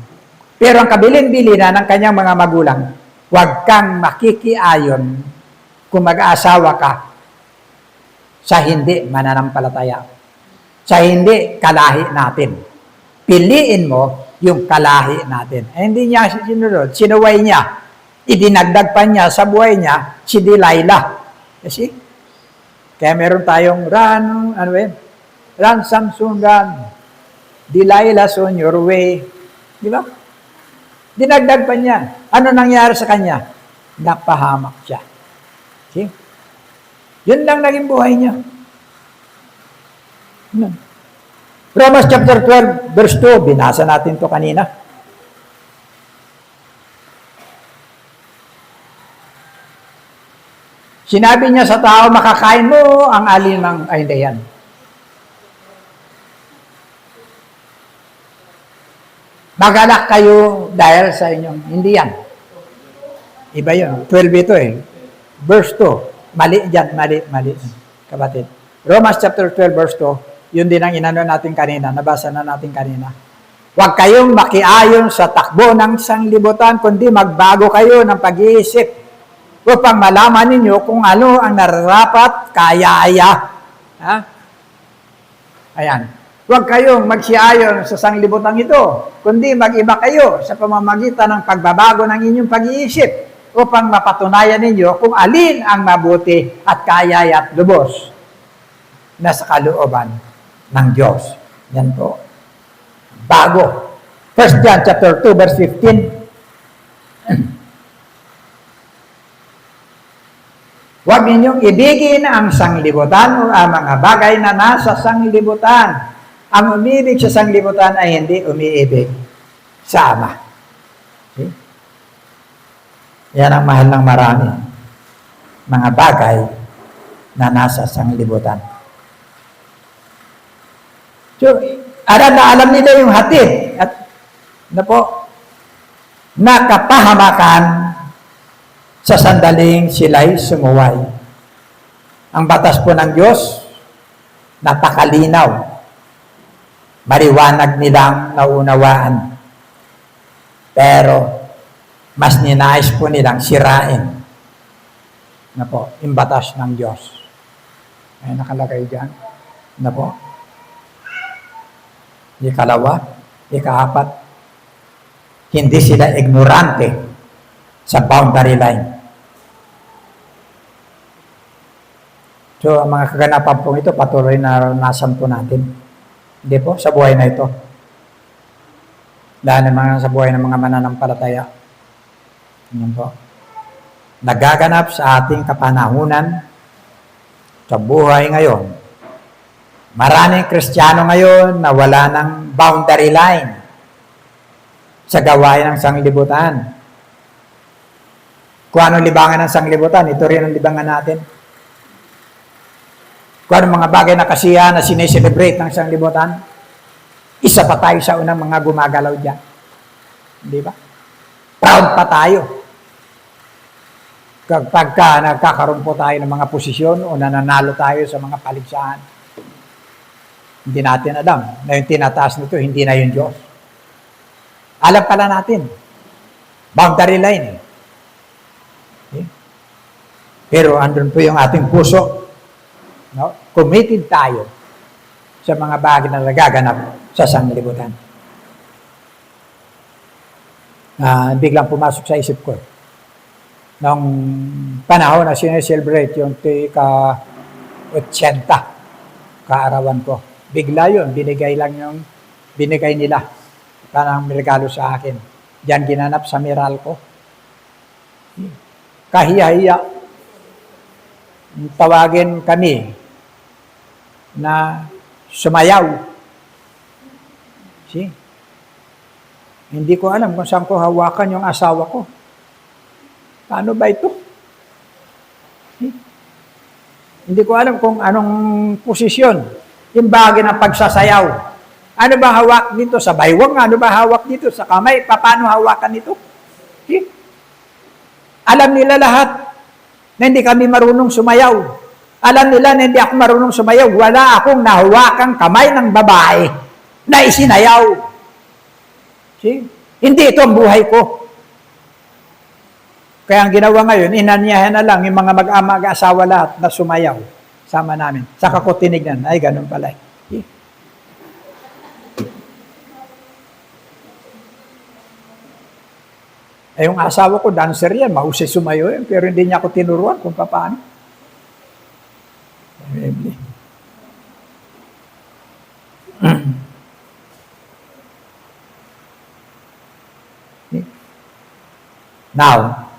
Pero ang kabilin-bilina ng kanyang mga magulang, huwag kang makikiayon kung mag-aasawa ka sa hindi mananampalataya. Sa hindi kalahi natin. Piliin mo yung kalahi natin. Eh, hindi niya sinunod. Sinuway niya. Idinagdag pa niya sa buhay niya si Delilah. Kasi, kaya meron tayong run, Samson, run. Delilah's on your way. Di ba? Dinagdag pa niya. Ano nangyari sa kanya? Napahamak siya. See? Yun lang naging buhay niya. Romans chapter 12, verse 2. Binasa natin to kanina. Sinabi niya sa tao, makakain mo ang alinmang, ay hindi yan. Magalak kayo dahil sa inyong, hindi yan. Iba yun. 12 ito eh. Verse 2. Mali dyan, mali. Kapatid. Romans chapter 12, verse 2. Yun din ang inano natin kanina. Nabasa na natin kanina. Huwag kayong makiayon sa takbo ng sanglibutan, kundi magbago kayo ng pag-iisip upang malaman ninyo kung ano ang nararapat kaya-aya. Ha? Ayan. Huwag kayong magsiayon sa sanglibutan ito, kundi mag-iba kayo sa pamamagitan ng pagbabago ng inyong pag-iisip upang mapatunayan ninyo kung alin ang mabuti at kaya at lubos na sa kalooban ng Diyos. Yan po. Bago. 1 John chapter 2, verse 15. Huwag ninyong ibigin ang sanglibutan o ang mga bagay na nasa sanglibutan. Ang umibig sa sanglibutan ay hindi umiibig sa Ama. Okay? Yan ang mahal ng marami. Mga bagay na nasa sanglibutan. So, alam nila yung hatid at nakapahamakan sa sandaling sila'y sumuway. Ang batas po ng Diyos, napakalinaw. Maliwanag nilang naunawaan. Pero, mas ninais po nilang sirain na po, yung batas ng Diyos. Ay nakalagay dyan. Na po. Ikalawa, ikaapat, hindi sila ignorante sa boundary line. So, ang mga kaganapan po ito, patuloy na naranasan po natin. Hindi po, sa buhay na ito. Dahil naman sa buhay ng mga mananampalataya. Yan po. Nagaganap sa ating kapanahunan sa buhay ngayon. Maraming Kristiyano ngayon na wala ng boundary line sa gawain ng sanglibutan. Kung anong libangan ng sanglibutan, ito rin ang libangan natin. Kung anong mga bagay na kasiyahan na sineselebrate ng sanglibutan, isa pa tayo sa unang mga gumagalaw dyan. Di ba? Proud pa tayo. Kapag nagkakaroon po tayo ng mga posisyon o nananalo tayo sa mga paligsahan, hindi natin alam na yung tinataas nito, hindi na yung Diyos. Alam pala natin. Boundary line. Okay? Pero andun po yung ating puso. No? Committed tayo sa mga bagay na nagaganap sa sanglibutan. Biglang pumasok sa isip ko. Nung panahon na sineselebrate yung ika-80 kaarawan ko. Bigla yun, binigay nila parang regalo sa akin. Diyan ginanap sa Meralco. Kahiya-hiya. Tawagin kami na sumayaw. See? Hindi ko alam kung saan ko hawakan yung asawa ko. Paano ba ito? Hindi ko alam kung anong posisyon. Yung bagay ng pagsasayaw. Ano ba hawak dito? Sa baywang? Ano ba hawak dito? Sa kamay? Paano hawakan ito? Alam nila lahat na hindi kami marunong sumayaw. Alam nila na hindi ako marunong sumayaw. Wala akong nahawakang kamay ng babae na isinayaw. See? Hindi ito ang buhay ko. Kaya ang ginawa ngayon, inanyahan na lang yung mga mag-asawa lahat na sumayaw. Sama namin. Saka ko tinignan. Ay, ganun pala. Eh, yung asawa ko, dancer yan. Mahusay sumayaw yan. Pero hindi niya ako tinuruan kung paano. Now,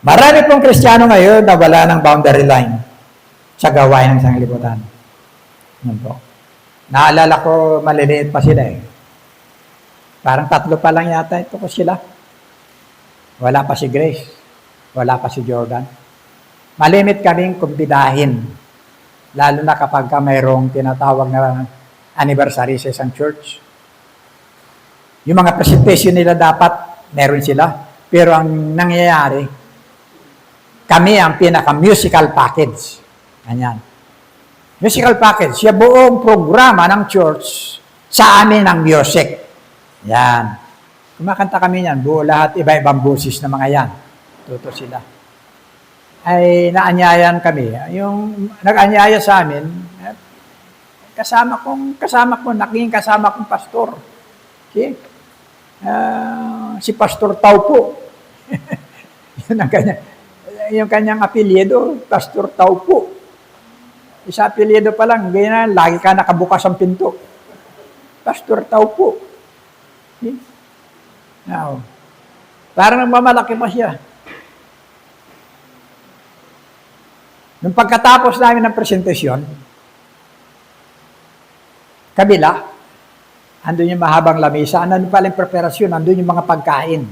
marami pong Kristiyano ngayon na wala ng boundary line sa gawain ng sanglibutan. Yan po. Naalala ko, maliliit pa sila eh. Parang 3 pa lang yata ito ko sila. Wala pa si Grace. Wala pa si Jordan. Malimit kaming kumpidahin. Lalo na kapag mayroong tinatawag na anniversary sa isang church. Yung mga presentation nila dapat, meron sila. Pero ang nangyayari, kami ang pinaka-musical package. Ganyan. Musical package. Siya buong programa ng church sa amin ng music. Yan. Kumakanta kami yan. Buo lahat, iba-ibang boses na mga yan. Tuto sila. Ay naanyayan kami. Yung nag-anyaya sa amin, kasama ko, naging kasama kong pastor. Okay? Si Pastor Taupo. yung kanyang apelyido, Pastor Taupo. Isa apelyido pa lang, ganyan, lagi ka nakabukas ang pinto. Pastor Taupo. Okay? Now, parang nagmamalaki pa siya. Nung pagkatapos namin ng presentasyon, kabila, andun yung mahabang lamesa, andun pala yung preparasyon, andun yung mga pagkain,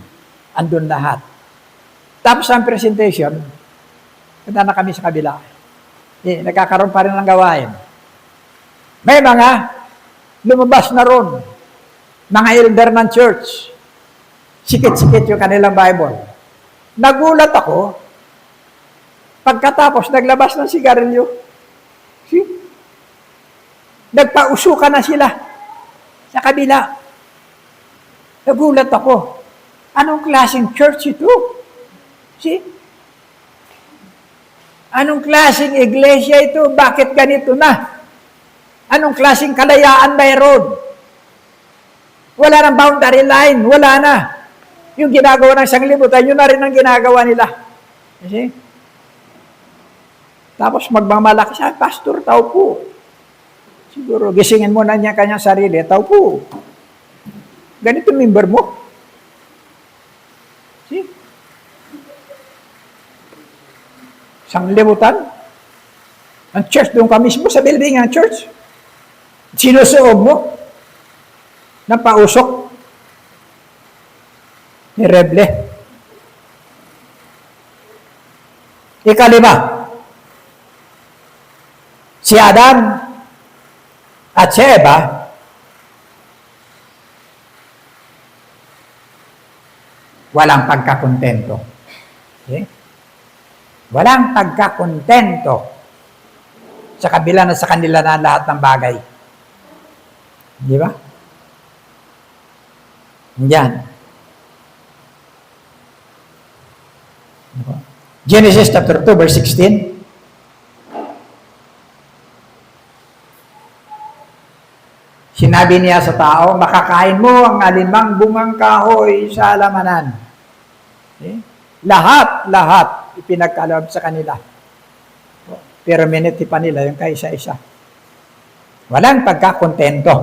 andun lahat. Tapos ang presentation, punta na kami sa kabila. Nagkakaroon pa rin ng gawain. May mga lumabas na ron, mga elder ng church, sikit-sikit yung kanilang Bible. Nagulat ako, pagkatapos naglabas ng sigarilyo, see? Nagpausukan na sila sa kabila. Nagulat ako. Anong klaseng church ito? See? Anong klaseng iglesia ito? Bakit ganito na? Anong klaseng kalayaan mayroon? Wala nang boundary line. Wala na. Yung ginagawa ng sanglibutan, yun na rin ang ginagawa nila. You see? Tapos magmamalaki siya, pastor, tao po. Siguro, gisingin mo na niya kanyang sarili, tao po. Ganito member mo. See? Sanglibutan. Ang church, doon ka mismo sa building ng church. Sinusuog mo ng pausok ni Reble. Ikalima, si Adam at si Eva walang pagkakontento. Okay? Walang pagkakontento sa kabila na sa kanila na lahat ng bagay. Di ba? Yan. Genesis chapter 2, verse 16. Sinabi niya sa tao, makakain mo ang alinmang bungang kahoy sa halamanan. Okay? Lahat ipinagkaloob sa kanila. Pero miniti pa nila yung kaisa-isa. Walang pagkakontento.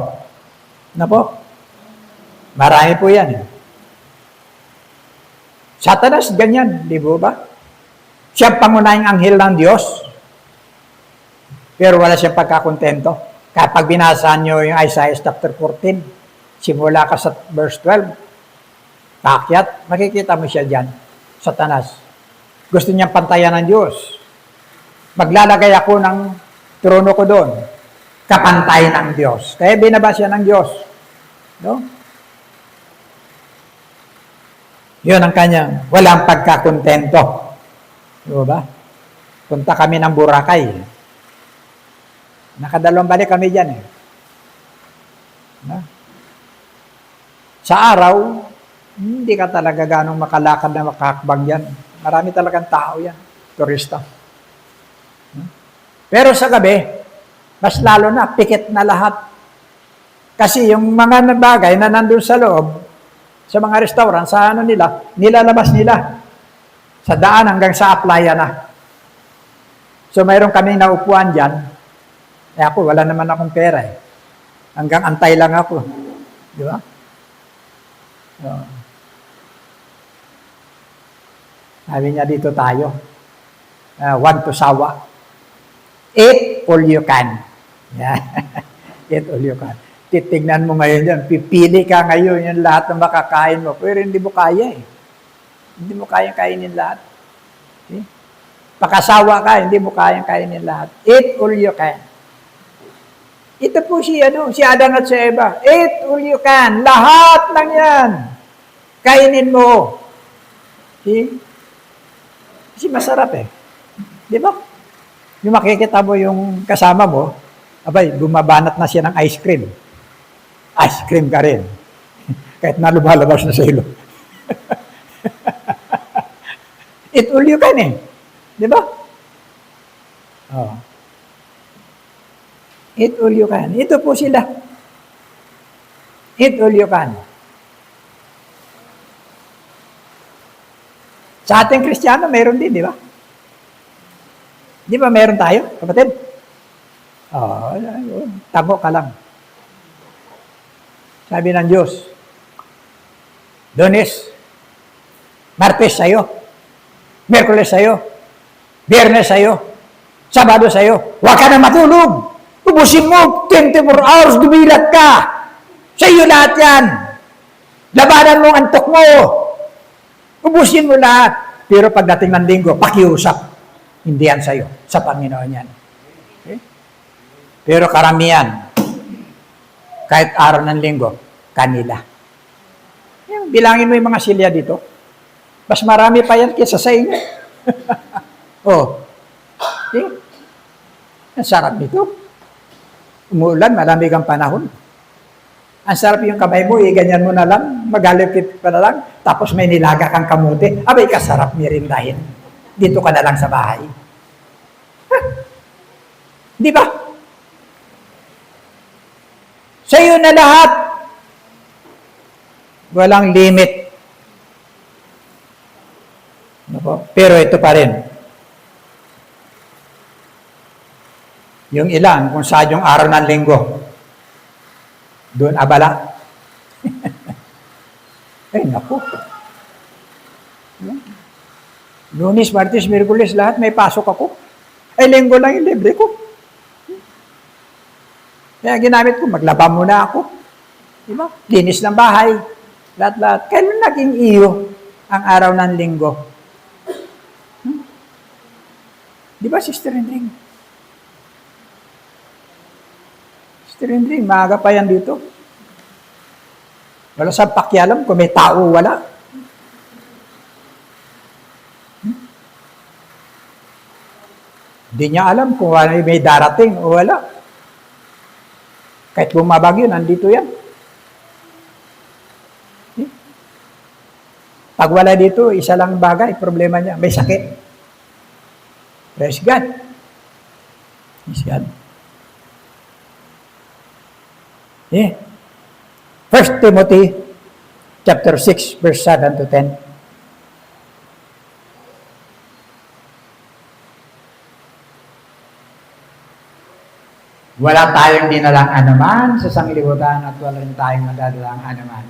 Na po? Marami po yan. Satanas, ganyan. Di ba? Siya pangunahing anghel ng Diyos. Pero wala siyang pagkakontento. Kapag binasa nyo yung Isaiah chapter 14, simula ka sa verse 12, paakyat, makikita mo siya dyan. Satanas. Gusto niyang pantayan ng Diyos. Maglalagay ako ng trono ko doon. Kapantay ng Diyos. Kaya binaba siya ng Diyos. No? Yun ang kanyang walang pagkakontento. Diba ba? Punta kami ng Boracay. Nakadalawang balik kami dyan eh. No? Sa araw, hindi ka talaga ganong makalakad na makakbang yan. Marami talagang tao yan. Turista. No? Pero sa gabi, mas lalo na, pikit na lahat. Kasi yung mga bagay na nandun sa loob, sa mga restaurant, sa ano nila, nilalabas nila. Sa daan hanggang sa applyan na. So mayroon kaming naupuan dyan. Eh ako, wala naman akong pera eh. Hanggang antay lang ako. Di ba? So, sabi niya dito tayo. Want to sawa. Eat all you can. Yeah. Eat all you can. Titignan mo ngayon yan. Pipili ka ngayon yung lahat ng makakain mo. Pero hindi mo kaya eh. Hindi mo kayang kainin lahat. Okay? Pakasawa ka, hindi mo kayang kainin lahat. Eat all you can. Ito po si Adam at si Eva. Eat all you can. Lahat lang yan. Kainin mo. See? Kasi masarap eh. Di ba? Yung makikita mo yung kasama mo, abay, bumabanat na siya ng ice cream. Ice cream ka rin. Kahit nalubalabas na sa ilo. Eat all you can eh. Di ba? Oh. Eat all you can. Ito po sila. Eat all you can. Sa ating Kristiyano, mayroon din, di ba? Di ba mayroon tayo, kapatid? Oh, tago ka lang. Sabi ng Diyos, Lunes, Martes sa'yo, Miyerkules sa'yo, Biyernes sa'yo, Sabado sa'yo, huwag ka na matulog. Ubusin mo, 24 hours, dumilat ka. Sa iyo lahat yan. Labanan mo ang antok mo. Ubusin mo lahat. Pero pagdating ng linggo, pakiusap. Hindi yan sa'yo. Sa Panginoon yan. Okay? Pero karamihan, kahit araw ng linggo, kanila. Yung, bilangin mo yung mga silya dito. Mas marami pa yan kaysa sa inyo. Oh. Okay? Ang sarap nito. Umuulan, malamig ang panahon. Ang sarap yung kamay mo, ganyan mo na lang, magalikit pa na lang, tapos may nilaga kang kamuti, abay kasarap mirindahin. Dito ka na lang sa bahay. Di ba? Sa iyo na lahat. Walang limit. Pero ito pa rin. Yung ilan, kung saan yung araw ng linggo, doon abala. Ay, naku. Lunes, Martes, Miyerkules, lahat may pasok ako. Ay, linggo lang yung libre ko. Kaya ginamit ko, maglaba muna ako. Diba? Linis ng bahay. Lahat-lahat. Kailan naging iyo ang araw ng linggo? Diba, Sister Hendring? Sister Hendring, maaga pa yan dito. Wala sa pakialam kung may tao, wala. Hindi niya alam kung may darating o wala. Kahit bumabagyo, nandito yan. Pag wala dito, isa lang bagay, problema niya, may sakit. Praise God. Praise God. Yeah. 1 Timothy chapter 6, verse 7 to 10. Wala tayong dinalang anuman sa sanglibutan at wala rin tayong madadalang anuman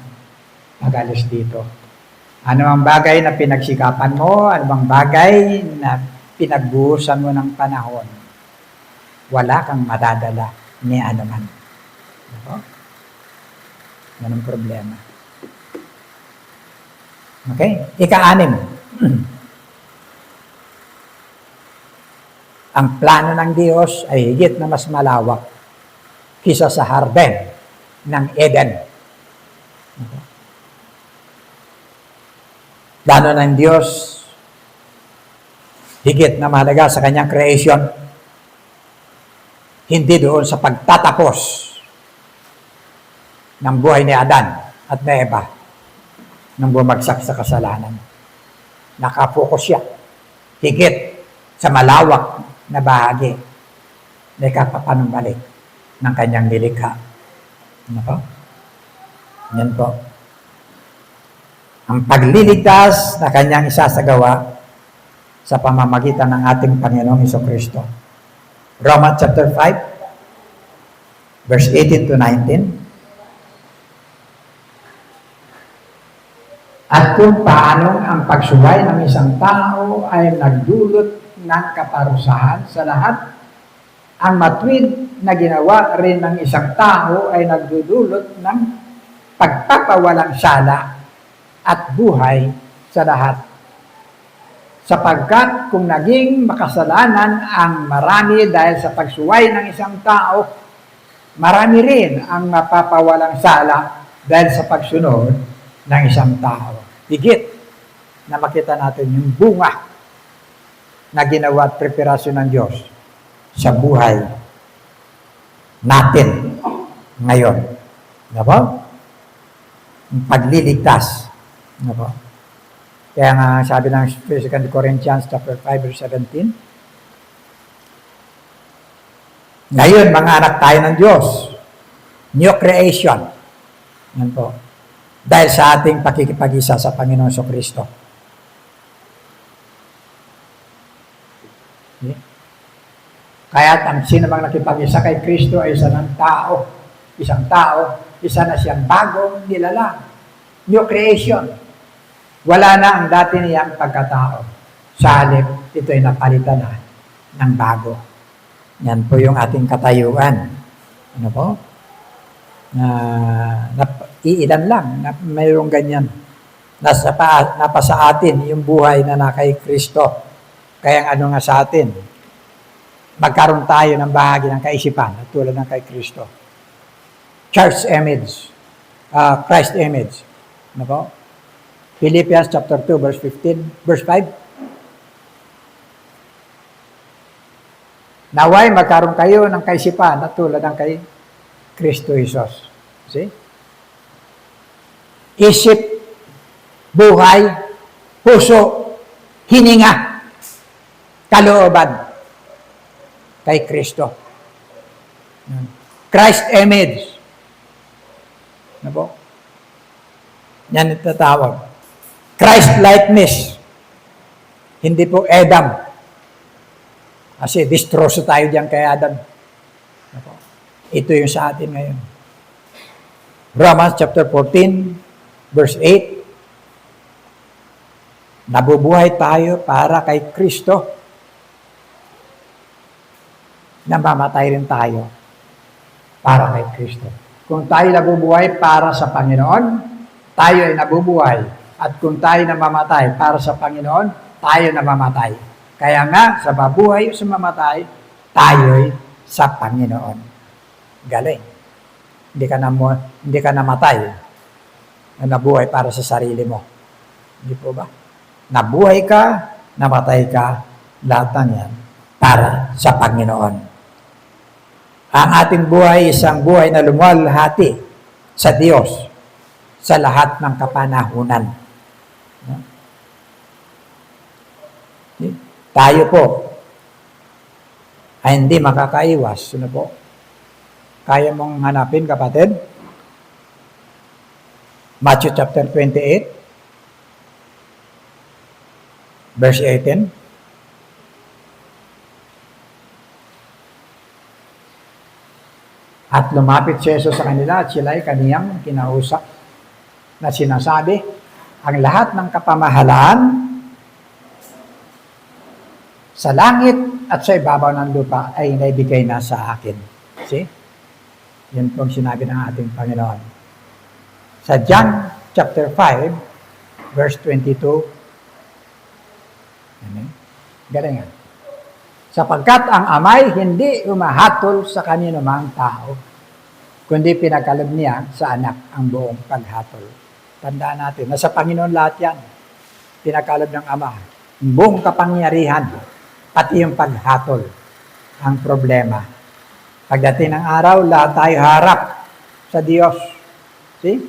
magalis dito. Ano ang bagay na pinagsikapan mo, ano bang bagay na pinagbuhusan mo ng panahon, wala kang madadala ni anuman. Diba? Yan ang problema. Okay? Ika-6. Ang plano ng Diyos ay higit na mas malawak kisa sa harden ng Eden. Okay? Plano ng Diyos higit na mahalaga sa kanyang creation, hindi doon sa pagtatapos ng buhay ni Adan at ni Eva nang bumagsak sa kasalanan. Nakapokus siya higit sa malawak na bahagi na ikapapanumbalik ng kanyang nilikha. Ano po? Yan po. Ang pagliligtas na kanyang isasagawa sa pamamagitan ng ating Panginoong Hesukristo. Romans chapter 5, verse 18 to 19. At kung paanong ang pagsuway ng isang tao ay nagdulot ng kaparusahan sa lahat, ang matuwid na ginawa rin ng isang tao ay nagdudulot ng pagpapawalang sala at buhay sa lahat. Sapagkat kung naging makasalanan ang marami dahil sa pagsuway ng isang tao, marami rin ang mapapawalang sala dahil sa pagsunod ng isang tao. Higit na makita natin yung bunga na ginawa at preparasyon ng Diyos sa buhay natin ngayon. Diba? Ang pagliligtas. Diba? Kaya nga sabi ng 2 Corinthians chapter 5 verse 17, ngayon mga anak tayo ng Diyos, new creation. Yan po. Dahil sa ating pakikipag-isa sa Panginoon Kristo. Okay? Kaya ang sino mang nakipag-isa kay Kristo ay isa ng tao. Isang tao, isa na siyang bagong nilalang. New creation. Wala na ang dati niyang pagkatao. Sa halip, ito ay napalitan na ng bago. Yan po yung ating katayuan. Ano po? Iilan lang na mayroong ganyan. Napasa atin yung buhay na nakay Kristo. Kaya ano nga sa atin? Magkaroon tayo ng bahagi ng kaisipan at tulad ng kay Kristo. Church image. Christ image. Ano po? Philippians chapter 2, verse 15, verse 5. Naway magkaroon kayo ng kaisipan at tulad ng kay Kristo Jesus. See? isip, buhay, puso, hininga, kalooban kay Kristo. Christ image. Ano po? Yan ang tatawag. Christ likeness. Hindi po Adam. Kasi distroso tayo diyan kay Adam. Ano po? Ito yung sa atin ngayon. Romans chapter 14, verse 8. Nabubuhay tayo para kay Kristo. Namamatay rin tayo para kay Kristo. Kung tayo nabubuhay para sa Panginoon, tayo ay nabubuhay. At kung tayo namamatay para sa Panginoon, tayo namamatay. Kaya nga, sa mabuhay o sa mamatay, tayo'y sa Panginoon. Galing. Hindi ka namatay na nabuhay para sa sarili mo. Hindi po ba? Nabuhay ka, namatay ka, lahat ng yan para sa Panginoon. Ang ating buhay, isang buhay na lumalhati sa Diyos sa lahat ng kapanahunan. Tayo po ay hindi makakaiwas. Ano po? Kaya mong hanapin, kapatid? Matthew chapter 28, verse 18. At lumapit si Jesus sa kanila at sila ay kaniyang kinausap na sinasabi, ang lahat ng kapamahalaan sa langit at sa ibabaw ng lupa ay naibigay na sa akin. See? Yan po ang sinabi ng ating Panginoon. Sa John chapter 5, verse 22, galingan. Sapagkat ang amay hindi umahatol sa kanino mang tao, kundi pinagkaloob niya sa anak ang buong paghatol. Tandaan natin, nasa Panginoon lahat yan. Pinagkaloob ng Ama. Ang buong kapangyarihan, pati yung paghatol, ang problema. Pagdating ng araw, lahat tayo harap sa Diyos. See?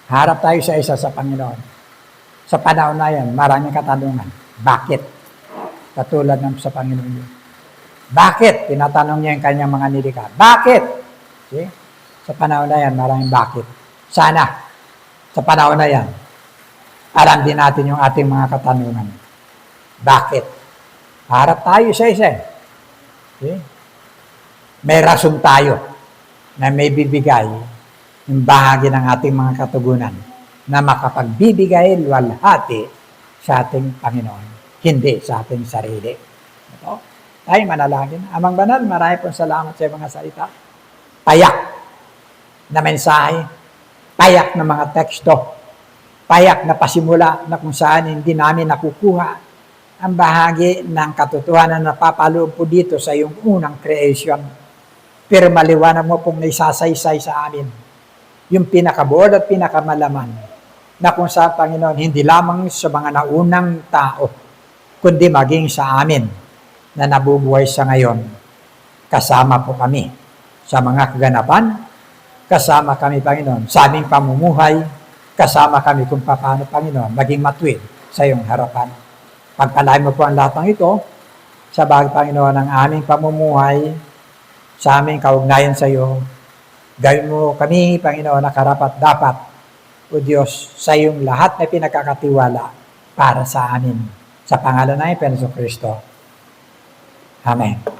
Harap tayo sa isa sa Panginoon. Sa panahon na yan, maraming katanungan. Bakit? Katulad ng sa Panginoon yun. Bakit? Tinatanong niya yung kanyang mga nilikha. Bakit? See? Sa panahon na yan, maraming bakit. Sana, sa panahon na yan, alam din natin yung ating mga katanungan. Bakit? Harap tayo sa isa. See? May rason tayo na may bibigay yung bahagi ng ating mga katugunan na makapagbibigay luwalhati sa ating Panginoon. Hindi sa ating sarili. Ito, tayo manalangin. Amang Banal, marami pong salamat sa mga salita. Payak na mensahe, payak na mga teksto, payak na pasimula na kung saan hindi namin nakukuha ang bahagi ng katotohanan na napapaloob po dito sa iyong unang creation. Pero maliwanag mo pong naisasaysay sa amin yung pinakabuod at pinakamalaman na kung saan, Panginoon, hindi lamang sa mga naunang tao, kundi maging sa amin na nabubuhay sa ngayon. Kasama po kami sa mga kaganapan, kasama kami, Panginoon, sa aming pamumuhay, kasama kami kung paano, Panginoon, maging matuwid sa iyong harapan. Pagpalain mo po ang lahat ng ito, sa bagay, Panginoon, ng aming pamumuhay, sa aming kaugnayan sa iyo. Gawin mo kami, Panginoon, na karapat-dapat, o Diyos, sa iyong lahat na pinagkakatiwala para sa amin. Sa pangalan ng Panginoon Kristo. Amen.